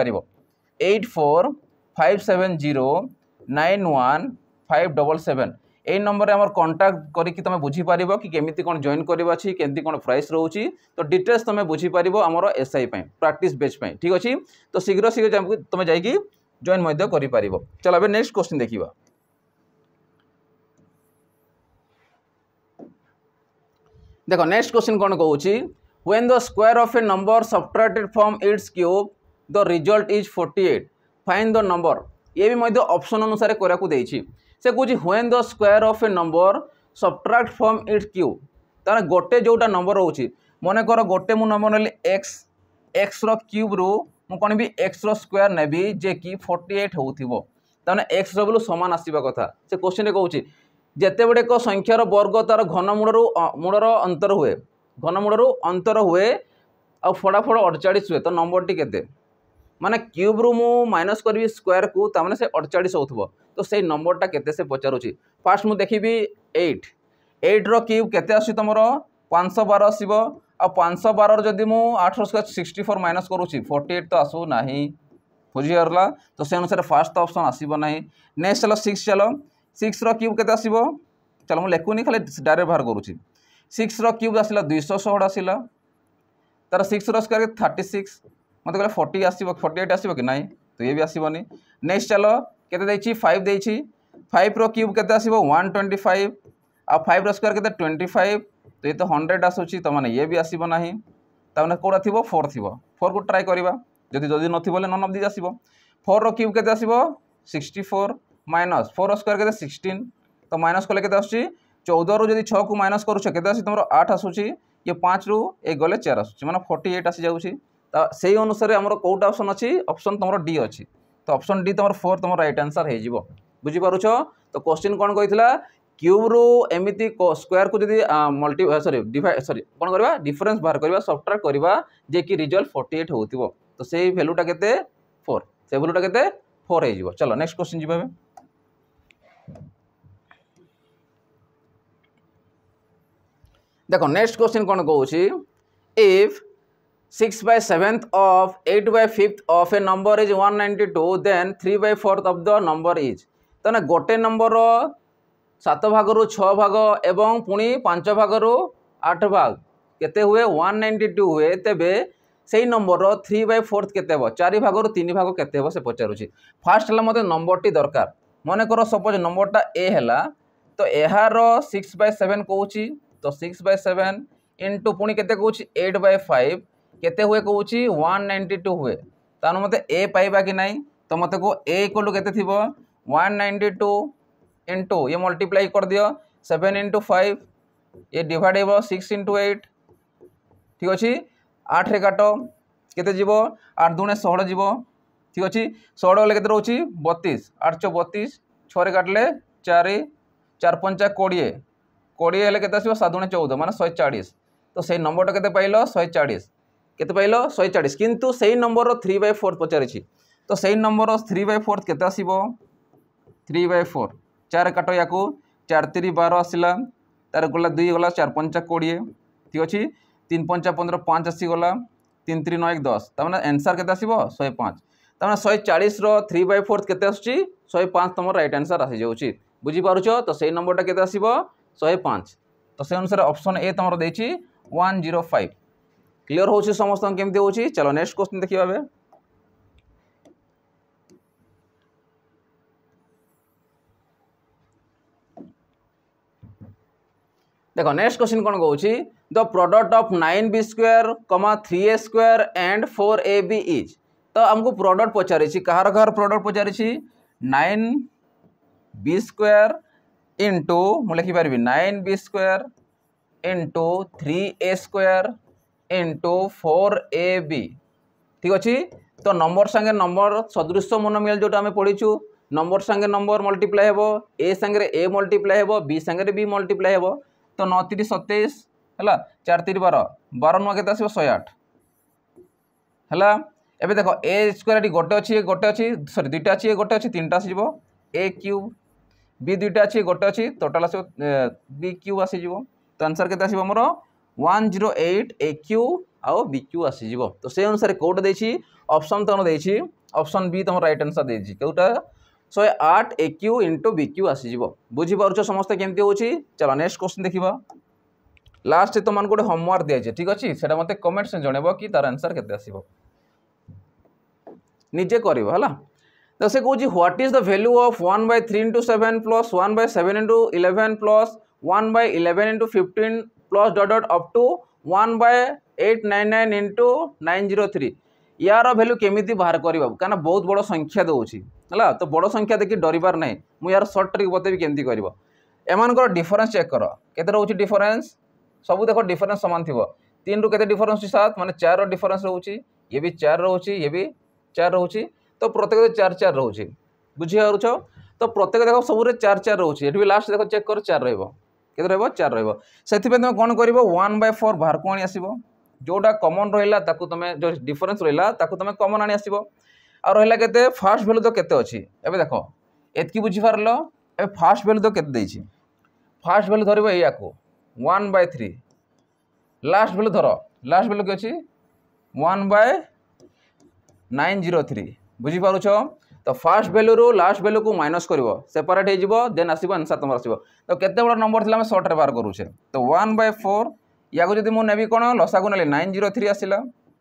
A: 8457091577 यही नंबर में कंटाक्ट करके तुम बुझीपार कि केमी कौन जॉइन करवा केमती कौन प्राइस रोचे तो डिटेल्स तुम बुझीपार आमर एसआई प्रैक्टिस बैच ठीक अच्छे तो शीघ्र शीघ्र तुम जाइए जॉइन कर चलो अब नेक्स्ट क्वेश्चन देखिए देखो नेक्स्ट क्वेश्चन कौन कहूँ when the square of a number subtracted from its cube the result is 48 find the number ये भी मध्य ऑप्शन अनुसार करने देछि से कहूँ when the square of a number subtract from its cube तार गोटे जोटा नंबर रोचे मन कर गोटे मु नंबर नेली x रो क्यूब रु मु कौन भी x रो स्क्वायर नेबी जे कि 48 होथिबो ताने x रो बोलो समान आसीबा कथा से क्वेश्चन रे कहूँ जेते बड़े एक संख्यार वर्ग तार घनमूलर अंतर हुए घनमूलर अंतर हुए आ फटाफट 48 हुए तो नंबर टी केते माने क्यूब रु मु माइनस करी स्क्वायर को ताने से 48 होथबो तो से नंबरटा केते से पचारुची फास्ट मु देखिबी 8 रो क्यूब केते आसी तमरो 512 आसीबो आ 512 रो जदी मु 8 रो स्क्वायर 64 माइनस करूची 48 तो आसु नाही बुझी गरला तो से अनुसार फास्ट ऑप्शन आसीबो नाही नेक्स्ट चलो 6 रो क्यूब केते आसीबो चलो मु लेखुनी खाली डायरेक्ट बाहर करूची 6 रो क्यूब आसिला 216 आसिला तार 6 रो स्क्वायर 36 मत कहले 40 आसीबो 48 आसीबो कि नाही तो ये भी आसीबोनी नेक्स्ट चलो केते देछि 5 देछि 5 रो क्यूब केते आसीबो 125 आ 5 रो स्क्वायर केते 25 तो ये तो 100 आसुची तो माने ये भी आसीबो नाही ता माने कोडा थिबो 4 थिबो 4 को ट्राई करबा जदि नथिबो ले नन ऑफ दिस आसीबो 4 रो क्यूब केते आसीबो 64 माइनस 4 रो स्क्वायर केते 16 तो माइनस कले केते आसुची 14 रु जदि 6 को माइनस करूछ केते आसी तुमरो 8 आसुची ये 5 रु एक गले 4 आसुची माने 48 आसी जाउची तो सेही अनुसार हमरो कोटा ऑप्शन अछि ऑप्शन तुमरो डी अछि तो ऑप्शन डी तुमरो 4 तुमरो राइट आंसर हे जिवो बुझी पारुछ तो क्वेश्चन कोन कहितला क्यूब रु एमिति स्क्वायर को जदि मल्टी कोन करबा डिफरेंस बाहर करबा सब्ट्रैक्ट करबा जे कि रिजल्ट 48 होतिबो तो सेही वैल्यूटा केते 4 से वैल्यूटा केते 4 हे जिवो चलो नेक्स्ट क्वेश्चन जिबा देखो नेक्स्ट क्वेश्चन कौन कहूँ if 6/7 of 8/5 of a number is 192 then 3/4 of the number is तो गोटे नंबर 7 भाग रु 6 भाग एवं पुणी 5 भाग रु 8 भाग केते हुए 192 हुए तेबे से नंबर 3/4 केते हो 4 भाग रु 3 भाग केते हो से पचारुची फास्ट हला मते नंबर टी दरकार मन कर सपोज नंबरटा ए हला तो एहार 6/7 कहूँ तो 6/7 इंटू पुणी केते कहूँ 8/5 केते हुए कहूँ 192 हुए तानु मते ए पाइबा कि नहीं तो मते को ए इक्वल टू केते थिबो 192 इंटू ये मल्टीप्लाई कर दियो 7 इंटू 5 ये डिवाइड हो 6 इंटू 8 ठीक अच्छे 8 रे काट केते जीवो 8 दूने 16 जीवो ठीक अच्छे 16 वाले केते रोची 32 8 32 6 रे काटले 4 4 5 20 20 हेले केते आसीबो 7 दूने 14 माने 140 तो से नंबरटा केते पाइलो 140 केते पाइलो 140 किंतु सेही नंबर रो 3/4 पचारिछि तो सेही नंबर रो 3/4 केते आसीबो 3/4 4 काटो याकू 4 3 12 आसिला तार गला 2 गला 4 5 20 ठीक अछि 3 5 15 5 आसी गला 3 3 9 1 10 त माने आंसर केते आसीबो 105 त माने 140 रो 3/4 केते आछी 105 तमर राइट आंसर आसी जाउची बुझी पारुछो तो सेही नंबरटा केते आसीबो 105 तो से अनुसार ऑप्शन ए तमर देछि 105 क्लियर होछि समस्त केमते होछि चलो नेक्स्ट क्वेश्चन देखिबा बे देखो नेक्स्ट क्वेश्चन कौन कहूँ the product of 9b² 3a² and 4ab is तो हमको प्रोडक्ट पचारि कहार कहार प्रोडक्ट पचारि 9b² इंटू मुझे लिखिपारि 9b² into 3a² into 4ab ठीक अच्छे तो नंबर संगे नंबर सदृश मनोमिल जोटा आम पढ़ीचु नंबर संगे नंबर मल्टीप्लाई हेबो ए संगे ए मल्टीप्लाई हेबो बी संगे बी मल्टीप्लाई हेबो तो 9 3 27 है 4 3 12 12 नुआ के 108 है एबे देखो ए स्क्वायर गोटे अच्छी सॉरी दुईटा अच्छी गोटे अच्छी तीन आसीज ए क्यूब बी दुईटा अच्छी गोटे अच्छी टोटाल आस बी क्यूब आसीज तो आंसर के आसमर 108 ए क्यूब आउ बी क्यूब आसीज तो से अनुसार कौटा देछि ऑप्शन तुम देछि ऑप्शन बी तुम राइट आंसर देछि कौटा 108 ए क्यू इंटू बी क्यू आसीज बुझीपार समस्त केमती होची चलो नेक्स्ट क्वेश्चन देखा लास्ट तुम तो गोटे होमवर्क दिया ठीक अच्छे से मत कमेंट से जनइब कि तार आंसर केते आसीबो निजे कर तो से कौन what is the value of 1/3 into 7 plus 1/7 into 11 plus 1/11 into 15 plus dot dot up to 1/899 into 903 यार वैल्यू केमिति बाहर करवा क्या बहुत बड़ संख्या दूसरी है तो बड़ संख्या देखिए डरबार ना मुझे यार सर्ट ट्रिक बतेबी केमती कर एमानकर डिफरेंस चेक कर केते रोची डिफरेंस सब देखो डिफरेंस सामान थी 3 रु केते डिफरेंस 7 माने 4 रो डिफरेंस रोची ये भी 4 रोची ये भी 4 रोची तो प्रत्येक 4 4 रोची बुझी पारुछ तो प्रत्येक देखो सब 4 4 रोची एठी भी लास्ट देखो चेक कर 4 रहबो केते रहबो 4 रहबो सेथि पे तुम कोन करबो 1/4 बाहर को आनी आसीबो जोटा कॉमन रहिला ताकू तुमे जो डिफरेंस रहिला ताकू तुमे कॉमन आनी आसीबो आ रहिला केते फर्स्ट वैल्यू तो केते अछि एबे देखो एतकी बुझी पारलो ए फर्स्ट वैल्यू तो केते देछि फर्स्ट वैल्यू धरबो एया को 1/3 लास्ट वैल्यू धरो लास्ट वैल्यू के अछि 1/903 बुझी पारुछ तो फर्स्ट वैल्यू रो लास्ट वैल्यू को माइनस करबो सेपरेट हे जिवो देन आसीबो आंसर तमर आसीबो तो केते बड़ नंबर थिला हम शॉर्ट रे बाहर करूछे तो 1/4 या को जदि मु नेबी कोन लसागु नेले 903 आसिला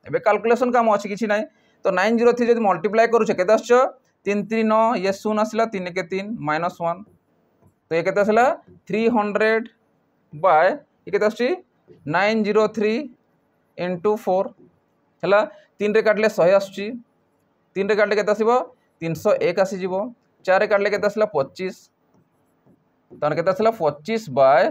A: एबे कैलकुलेशन काम अछि किछि नै तो 903 जदि मल्टीप्लाई करूछे केते आछो 3 3 9 ये 0 आसिला 3 के 3 -1 तो ये केते आसिला 300 बाय ये केते आछि 903 इंटू 4 है 3 रे काटले 100 आछी 3 रे काटले केते आसीबो 301 आसी जीवो 4 रे काटले केते आसिला 25 तन केते आसिला 25 बाय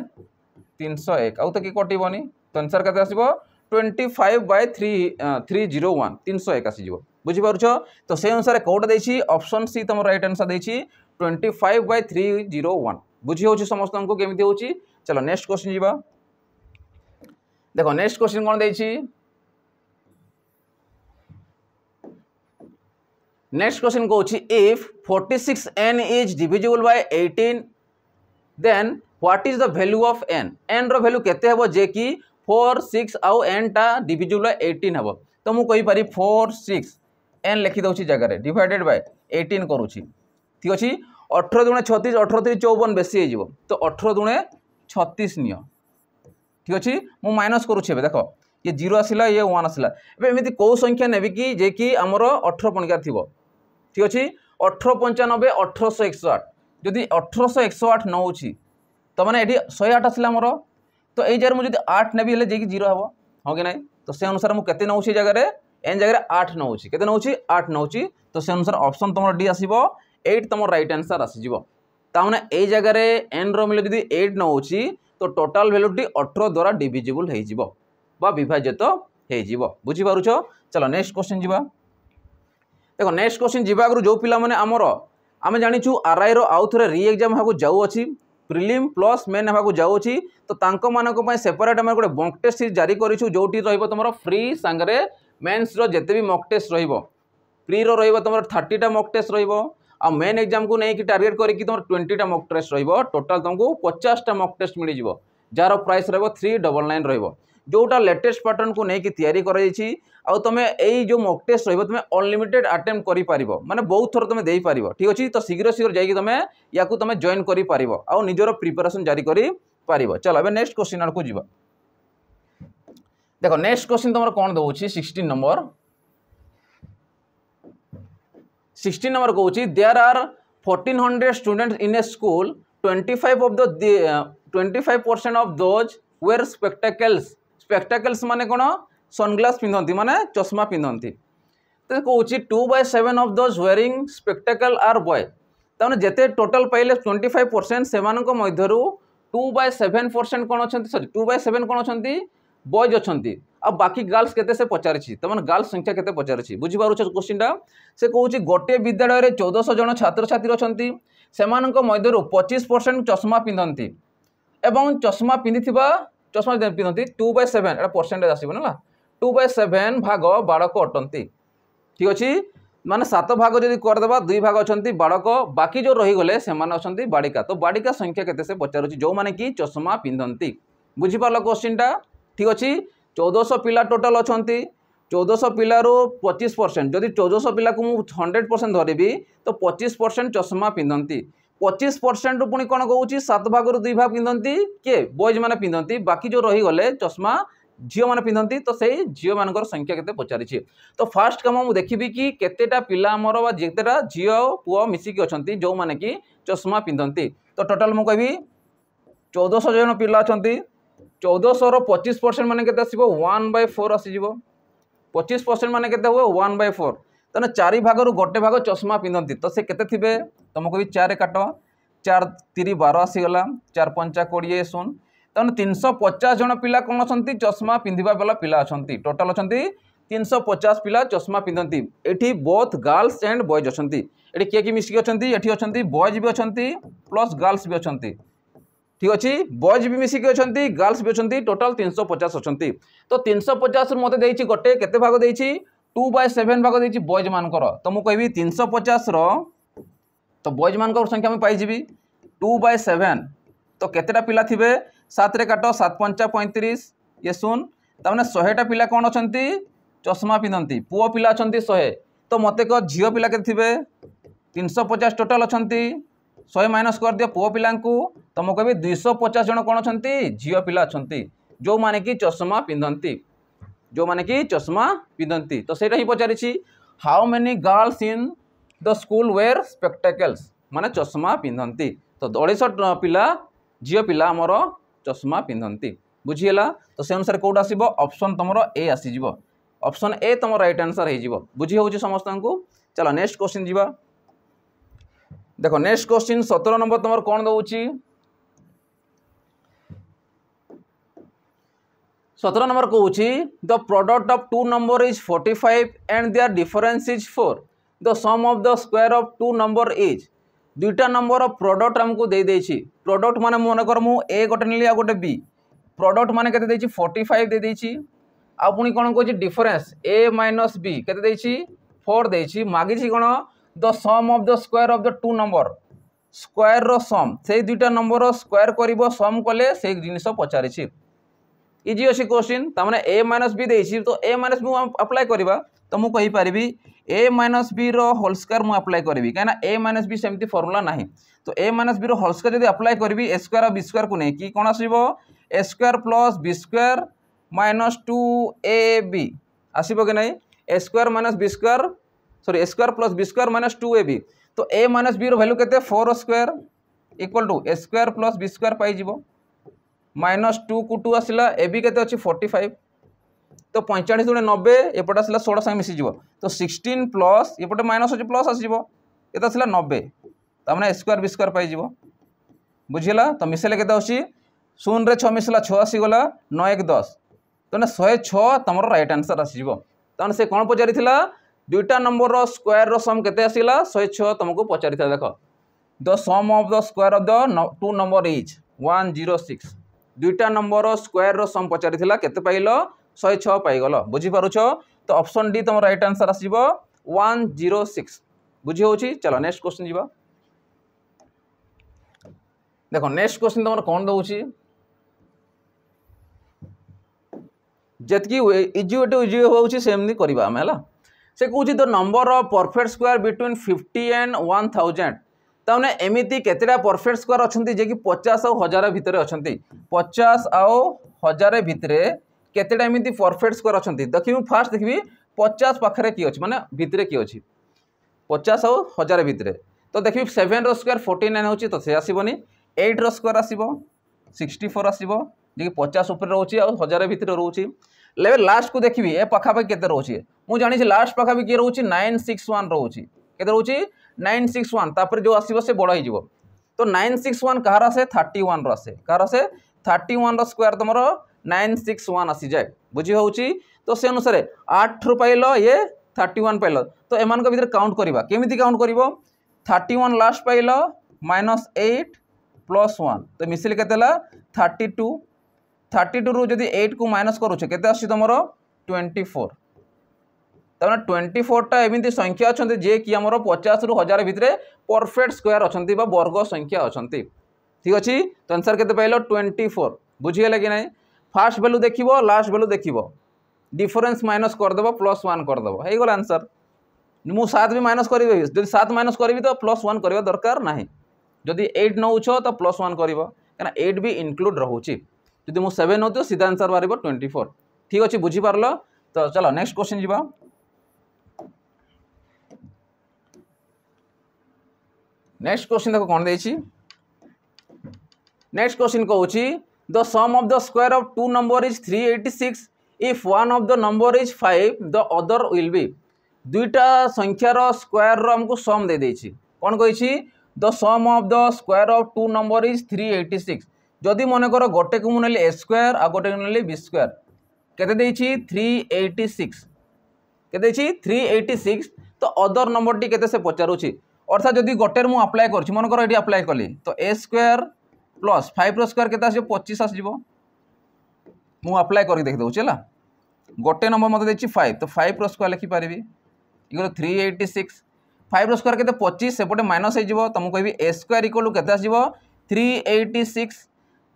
A: 301 आउ तो कि कटिबनी तो आंसर केते आसीबो 25/301 301 आसी जीवो बुझी पारुछ तो से अनुसार कोड देछि ऑप्शन सी तम राइट आंसर देछि 25/301 बुझी होछि समस्त को केमिति होछि चलो नेक्स्ट क्वेश्चन जीवा देखो नेक्स्ट क्वेश्चन कोन देछि नेक्स्ट क्वेश्चन कहूँ if 46n is divisible by 18 then what is the value of n n रो वैल्यू केते हेबो जे कि 4 6 आउ n टा डिविजिबल बाय 18 हेबो तो मु कहि पारी 4 6 n लिखि दउची जगह रे डिवाइडेड बाय 18 करूची ठीक अछि 18 दुणे 36 18 3 54 बेसी हे जिवो तो 18 दुणे 36 नियो ठीक अछि मु माइनस करूची बे देखो ये 0 आसिला ये 1 आसिला एबे एमिति को संख्या नेबी कि जे कि हमरो 18 पणिका थिबो ठीक अच्छे 1895 1801 जदि 1801 नौची तो मैंने ये 108 आसला मोर तो ये जगह मुझे 8 नेबी हेले जेकी 0 हम हाँ कि ना तो से अनुसार मुझे केते नौची जगह एन जगह 8 नौची केते नौची 8 नौची तो से अनुसार ऑप्शन तुम डी आसीबो 8 तुम राइट आंसर आसीजिवो तामाने ए जगह एन रो मिले जदि 8 नौची तो टोटल वैल्यू टी 18 द्वारा डिविजिबल हो जिवो बा विभाजित हो जिवो बुझी पारुछ चलो नेक्स्ट क्वेश्चन जीवा देखो नेक्स्ट क्वेश्चन जीवा आगु जो पिला माने आमर आमे जानिछु आरआई रो आउ थरे री एग्जाम हाकु जाउ अछि प्रिलिम प्लस मेन होगा जाऊँगी तो तांको मानको पय सेपरेट आम गोटे मॉक टेस्ट जारी करूँ जोटी तुम फ्री सांगरे मेन्स जिते भी मॉक टेस्ट प्री रो तुम 30टा मॉक टेस्ट आ मेन एग्जाम को नहीं टार्गेट करके तुम 20टा मॉक टेस्ट टोटाल तुमको 50टा मॉक टेस्ट मिल जाव जार प्राइस रही 399 रोटा लेटेस्ट पैटर्न को लेकिन तैयारी कराई तुम यही जो मॉक टेस्ट तुम अनलिमिटेड अटेम्प्ट कर पार माने बहुत थर तुम दे पार ठीक अच्छे तो शीघ्र शीघ्र जाकि तुम या तुम जॉइन कर पार आ निजर प्रिपरेशन जारी कर पार। चलो अब नेक्स्ट क्वेश्चन आड़ को जीवा। देखो नेक्स्ट क्वेश्चन तुम कौन दौर 16 नंबर 16 नंबर कहूँ there are 1400 students in a school 25% of those wear spectacles माने कौन सनग्लास पिंधती माने चश्मा पिंधती तो कहूँ 2/7 of those wearing spectacle are boy तमें जिते टोटाल पाइले 25% से 2/7% कौन अच्छा सॉरी 2/7 कौन अच्छा बॉयज अच्छा आ बाकी गर्ल्स केते से पचारि तमें गर्ल्स संख्या केते पचारि बुझीपार क्वेश्चन से कहूँ गोटे विद्यालय में 1400 जन छात्र छात्री अच्छा से 25% चश्मा पिंधती एवं चश्मा पिंधती 2/7 एटा परसेंटेज आसो ना 2/7 भाग बालक अटंती ठीक अच्छे माने 7 भाग जब करदे 2 भाग अच्छा बालक बाकी जो रहीगले से अच्छा बालिका तो बालिका संख्या केते से पचारुची जो माने कि चश्मा पिंधती बुझीपार क्वेश्चन ठीक अच्छे 1400 पिला टोटाल अच्छा 1400 पिलारू 25% जदि 1400 पिला को 100% धरबी तो 25% चश्मा पिंधती 25% पुणी कौन कहूँ 7 भाग 2 भाग पिंधती किए बॉयज मैंने पिंधती बाकी जो रहीगले चश्मा झील मैंने पिंधती तो से झील मान संख्या केते पचारि तो फास्ट कम मुझे देखी कि केतेटा पिला आमर जितेटा झील पुओ मिसिकी अच्छा जो मैंने कि चश्मा पिंधती तो टोटाल मुझे कहि 1400 जन पिला अच्छा 1400 25% मान के 1/4 आसीज 25% मान के 1/4 तेना 4 भाग गोटे भाग चश्मा पिंधती तो से केते थिबे तुमको भी 4 काट 4 3 12 आसीगला 4 5 20 शून तेना 350 जन पिला कौन अच्छा चश्मा पिंधा वाला पिला अच्छा टोटाल अच्छा 350 पिला चश्मा पिंधती ये बोथ गर्ल्स एंड बॉयज अच्छा ये किए मिसिकी अच्छा ये अच्छा बॉयज भी अच्छा प्लस गर्ल्स भी अच्छा ठीक अच्छे बॉयज भी मिसिकी अच्छा गर्ल्स भी अच्छा टोटाल 350 अच्छा तो 350 मत देती गोटे केते भाग देती 2/7 भाग देती बॉयज मानकर तो मुझे कहि 350 तो बॉयज मान संख्या मुझे पाइबी 2/7 तो केतेटा पिला थिबे 7 रे काट 7 5 35 ये शून तमें 100टा पिला कौन अच्छा चश्मा पिंधती पुओ पिला अच्छा 100 तो मत कह झील पिला के 350 टोटाल अच्छा 100 माइनस कर दियो पुओ पिला तो मुझे कहि 250 जन कौन अच्छा झील पिला अच्छा जो माने कि चश्मा पिंधती तो सेटा ही पचारि how many girls in the school wear spectacles माने चश्मा पिंधती तो 250 पिला झील पिला आमर चश्मा पिंधती बुझीगला तो से अनुसार कौट आसो ऑप्शन तुम ए आसीज ऑप्शन ए तुम राइट आंसर हो बुझी हो समस्त को। चलो नेक्स्ट क्वेश्चन जीवा। देखो नेक्स्ट क्वेश्चन 17 नंबर तुम कौन दौर 17 नंबर कहूँ the product of 2 number is 45 and their difference is 4 the sum of the square of 2 number is दुईटा नंबर प्रोडक्ट आमको दे देछि प्रोडक्ट माने मनकर मु ए गोटे नेली आ गोटे बी प्रोडक्ट माने केते देछि 45 दे देछि आ पुणी कोन कहछि डिफरेंस ए माइनस बी केते देछि 4 देछि मागिछि कोन the sum of the square of the 2 number square रो सम से दुईटा नंबर स्क्वायर करिवो सम कले से जिनिस पचारिछि इजी अच्छी क्वेश्चन तमाने ए माइनस बी देछि तो ए माइनस बी अप्लाई करवा तो मुझे कहि पारिबी ए माइनस बी रो होल स्क्वायर मु अप्लाई करी कहीं ए माइनस बी सेमती फॉर्मूला नहीं तो ए माइनस बी रो होल स्क्वायर जब अप्लाई करी ए स्क्वायर और बी स्क्वायर को नहीं कि कौन आसो A square plus B square minus 2ab आसो कि नहीं A square minus B square sorry A square plus B square minus 2ab तो ए माइनस बी रो वैल्यू केते 4 square equal to A square plus B square पाई minus 2 को 2 आसला A B के 45 तो 45 गुणे 90 एपटे आसला 16 संगे मिसीज तो 16 प्लस एपटे माइनस अच्छे प्लस आसो ये आसला 90 तमें ए स्क्वायर बी स्क्वायर पाई बुझीगला तो मिसेले के 0 रे 6 मिसला 6 आसीगला 9 1 10 तो 106 तुम राइट आंसर आसो तमें से कौन पचारि दुईटा नंबर स्क्वायर रो सम केते आसीला 106 तुमको पचारि देख the sum of the square of the two number is 106 दुईटा नंबर स्क्वायर रो सम पचारिथिला केते पाइलो 106 पाइगलो बुझी पारुछ तो ऑप्शन डी तुम राइट आंसर आसीबो 106 बुझी होची। चलो नेक्स्ट क्वेश्चन जीवा देखो नेक्स्ट क्वेश्चन तुम कौन दउची जेतकी इजी होउची सेमनी करबा हम हला से कहूँ the number of perfect square between 50 and 1000 ताने एमिति केतेटा परफेक्ट स्क्वायर अछंती जे कि 50 और 1000 भितरे अछंती 50 और 1000 भितरे केतेटा एमिति परफेक्ट स्क्वायर अछंती देखि मु फास्ट देखबी 50 पाखरे की अछि माने भितरे की अछि 50 और 1000 भितरे तो देखबी 7 रो स्क्वायर 49 होछि तो से आसीबनी 8 रो स्क्वायर आसीबो 64 आसीबो जे कि 50 ऊपर रहउछि और 1000 भितरे रहउछि लेवे लास्ट को देखबी ए पाखापा केते रहउछि मु जानि छी लास्ट पाखापा की रहउछि 961 रहउछि केते रहउछि 961 तापर जो आसीबो से बड़ हिजिवो तो 961 कहार आसे 31 रो आसे कहार आसे 31 रो स्क्वायर तमरो 961 आसी जाय बुझी होउछि तो से अनुसार 8 रो पाइलो ये 31 पाइलो तो एमान को भीतर काउंट करबा केमिति काउंट करबो 31 लास्ट पाइलो -8 + 1 तो मिसिल केतेला 32 रू जदि 8 को माइनस करूछ केते आसी तमरो 24 तमरा 24 टा एमिति संख्या अछंती जे कि हमरो 50 रु 1000 भितरे परफेक्ट स्क्वायर अछंती बा वर्ग संख्या अछंती ठीक अछि तो आंसर केते पाइलो 24 बुझी गेले कि नै फर्स्ट वैल्यू देखिबो लास्ट वैल्यू देखिबो डिफरेंस माइनस कर देबो +1 कर देबो हे गेल आंसर मु 7 भी माइनस करबे जदि 7 माइनस करबी तो +1 करबा दरकार नाही जदि 8 नउछो तो +1 करबो काना 8 भी इंक्लूड रहउची जदि मु 7 नउतो सीधा आंसर बारिबो 24 ठीक अछि बुझी पारलो तो चलो नेक्स्ट क्वेश्चन जीवा नेक्स्ट क्वेश्चन देखो कौन देछि नेक्स्ट क्वेश्चन कहूची the sum of the square of two number is 386 if one of the number is 5 the other will be दुईटा संख्यार स्क्वायर रो हमको सम दे देछि कौन कहिछि the sum of the square of two number is 386 जदि मन कर गोटे को मुनेली ए स्क्वायर आ गोटे को मुनेली बी स्क्वायर केते देछि 386 केते देछि 386 तो अदर नंबर टी केते से पचारुछि अर्थात जदि गोटे मु अप्लाई करछि मन कर एटी अप्लाई कली तो ए स्क्वायर प्लस 5 रो स्क्वायर केते आसी 25 आसीबो मु अप्लाई करि देख दउ चला गोटे नंबर मते देछि 5 तो 5 रो स्क्वायर लिखि पारिबी इगो 386 5 रो स्क्वायर केते 25 सेपटे माइनस हे जिवो त मु कहबी ए स्क्वायर इक्वल टू केते आसीबो 386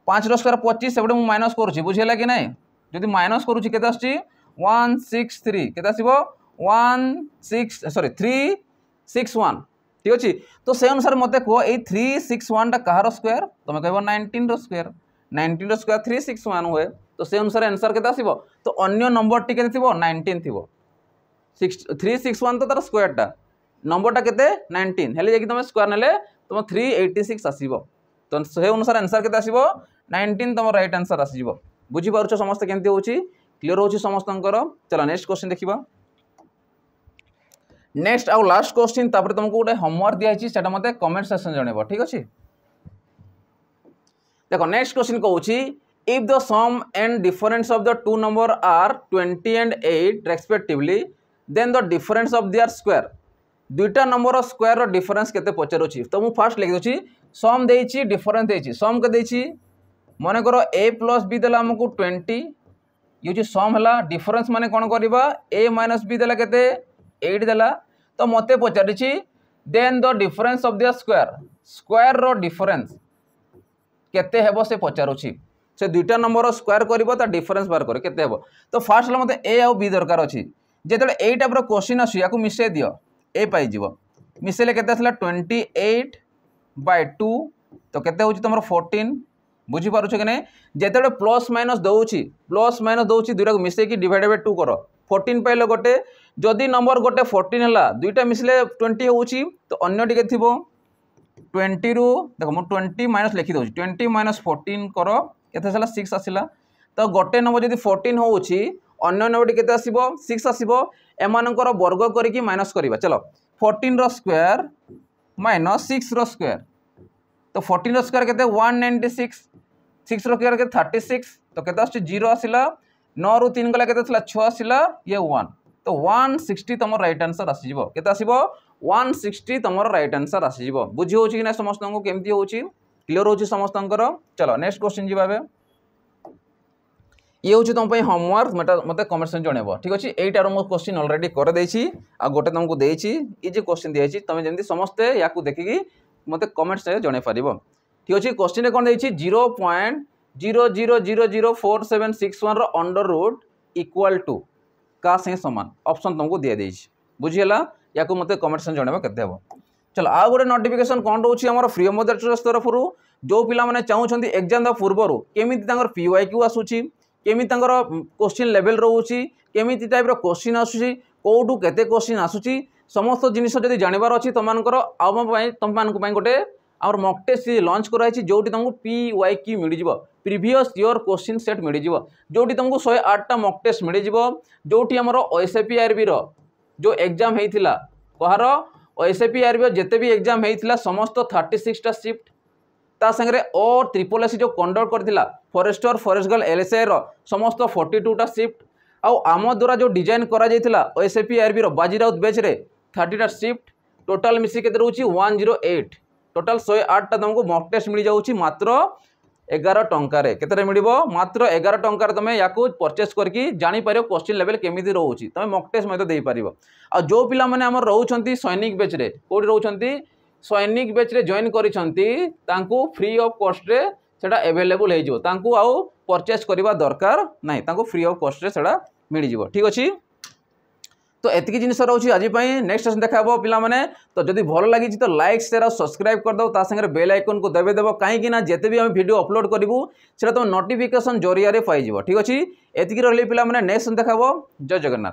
A: 5 रो स्क्वायर 25 सेपटे मु माइनस करूछि बुझिला कि नै जदि माइनस करूछि केते आछि 163 केते आसीबो 361 ठीक अछि तो से अनुसार मते को ए 361 टा कहार स्क्वायर तमे कहबो 19 रो स्क्वायर 19 रो स्क्वायर 361 होए तो से अनुसार आंसर केते आसीबो तो अन्य नंबर टी केते थिबो 19 थिबो 361 तो तार स्क्वायर टा नंबर टा केते 19 हेले जे कि तमे स्क्वायर नेले तम 386 आसीबो तो से अनुसार आंसर केते आसीबो 19 तम राइट आंसर आसीबो बुझी पारुछ समस्त केनते होची क्लियर होची समस्तंकर चला नेक्स्ट क्वेश्चन देखिबा नेक्स्ट आउ लास्ट क्वेश्चन तापर तुमको गोटे होमवर्क दिया छी सेटा मते कमेंट सेक्शन जणेबो ठीक अछि देखो नेक्स्ट क्वेश्चन कहूची if the sum and difference of the two number are 20 and 8 respectively then the difference of their square दुईटा नंबर स्क्वायर रो डिफरेंस केते पचारुची तो मु फर्स्ट लिख दोची सम देइची डिफरेंस देइची सम के देइची माने करो a + b देला हमको 20 ये जो सम हला डिफरेंस माने कोन करबा a - b देला केते 8 देला तो मते पचारिची then the difference of the square रो डिफरेंस केते हेबो से पचारुची से दुईटा नंबर स्क्वायर करबो ता डिफरेंस बार करे केते हेबो तो फर्स्ट ला मते a और b दरकार अछि जेतले ए टाइप रो क्वेश्चन आसी याकू मिसे दियो a पाई जीवो मिसेले केते असला 28/2 तो केते होची तमरो 14 बुझी पारुछ कि नै जेतले प्लस माइनस दउची दुईटा को मिसे की डिवाइड बाय 2 करो 14 पाइलो गोटे जदि नंबर गोटे 14 हला दुईटा मिसले 20 होउची तो अन्य टिके थिबो 20 रु देखो मु 20 माइनस लिखि दउची 20 माइनस 14 करो केते हला 6 आसिला तो गोटे नंबर जदि 14 होउची अन्य नंबर टिके केते आसीबो 6 आसीबो एमानकर वर्ग करिकि माइनस करिबा चलो 14 रो स्क्वायर माइनस 6 रो स्क्वायर तो 14 रो स्क्वायर केते 196 6 रो स्क्वायर केते 36 तो केते आछि 0 आसिला 9 रु 3 गला केते थला 6 आसिला ये 1 तो 160 तमर राइट आंसर आसी जिवो केते आसीबो 160 तुम राइट आंसर आसीज बुझी हो कि ना समस्त को केमती हो क्लीयर हो समस्त चलो नेक्स्ट क्वेश्चन जी ये हूँ तुम होमवर्क मत कमेंट सेक्शन जनइब ठीक अच्छे यहीटार मो क्वेश्चन अलरेडी करदे आ गोटे तुमको देती ये जो क्वेश्चन दिखाई तुम जमी समस्ते या देखिकी मत कमेंट से जन पार ठीक अच्छे क्वेश्चन कौन देती 0.00004761 अंडर रूट इक्वाल टू का संगे सामान ऑप्शन तुमको दिखाई बुझीगला या मत कमेंट सेक्शन जनइब केते हम चलो आ गोटे नोटिफिकेशन कौन रोचे आम फ्री ऑफ मदर तरफ जो पिला चाहते एग्जाम पूर्वर केमी PYQ आसूची केमी क्वेश्चन लेवल रोचे केमी टाइप क्वेश्चन आसूची कौटू केते क्वेश्चन आसूची समस्त जिनिस जब जानवर अच्छी तुमको तुम गोटे आम मॉक टेस्ट लॉन्च कराई जो तुमको PYQ मिल जाव प्रीवियस ईयर क्वेश्चन सेट मिल जाव जो तुमको 108टा मॉक टेस्ट मिल जाव जो आमर SAPRB जो एग्जाम होता कहार SAPRB जिते भी एग्जाम होता समस्त 36टा शिफ्ट ता संगे और SSS जो कंडक्ट करथिला फॉरेस्टर फॉरेस्ट गर्ल LSI समस्त 42टा शिफ्ट आम द्वारा जो डिजाइन करा जायतिला SAPRB बाजीराउत बैच रे 30टा शिफ्ट टोटाल मिसी केते रहउची 108 टोटाल 108टा तुमको मॉक टेस्ट मिल जाउची मात्र 11 टंकार केते मिल मात्र 11 टंकार तुम या परचेस करके जापर क्वेश्चन लेवल केमी रोचे तुम मॉक टेस्ट मत दे पार आ जो पिला माने आमर रोचंती सैनिक बैच रे कोडी रोचंती सैनिक बैच रे जॉइन करिसंती तांको फ्री ऑफ कॉस्ट रे सेटा अवेलेबल हो जिवो तांको आउ परचेस करबा दरकार नाही तांको फ्री ऑफ कॉस्ट रे सेटा मिल जिवो ठीक अछि तो एतिकी जिनिस रोची आज नेक्स्ट सेशन देखा पिला माने तो जदि भल लगी तो लाइक शेयर और सब्सक्राइब कर दो ता संगे बेल आइकन को दबे देबो कहीं ना जेते भी हम वीडियो अपलोड करिवु सेटा तो नोटिफिकेशन जरिया रे पाई जिवो ठीक अछि एतिकी रहले पिला माने नेक्स्ट सेशन देखा जय जगन्नाथ।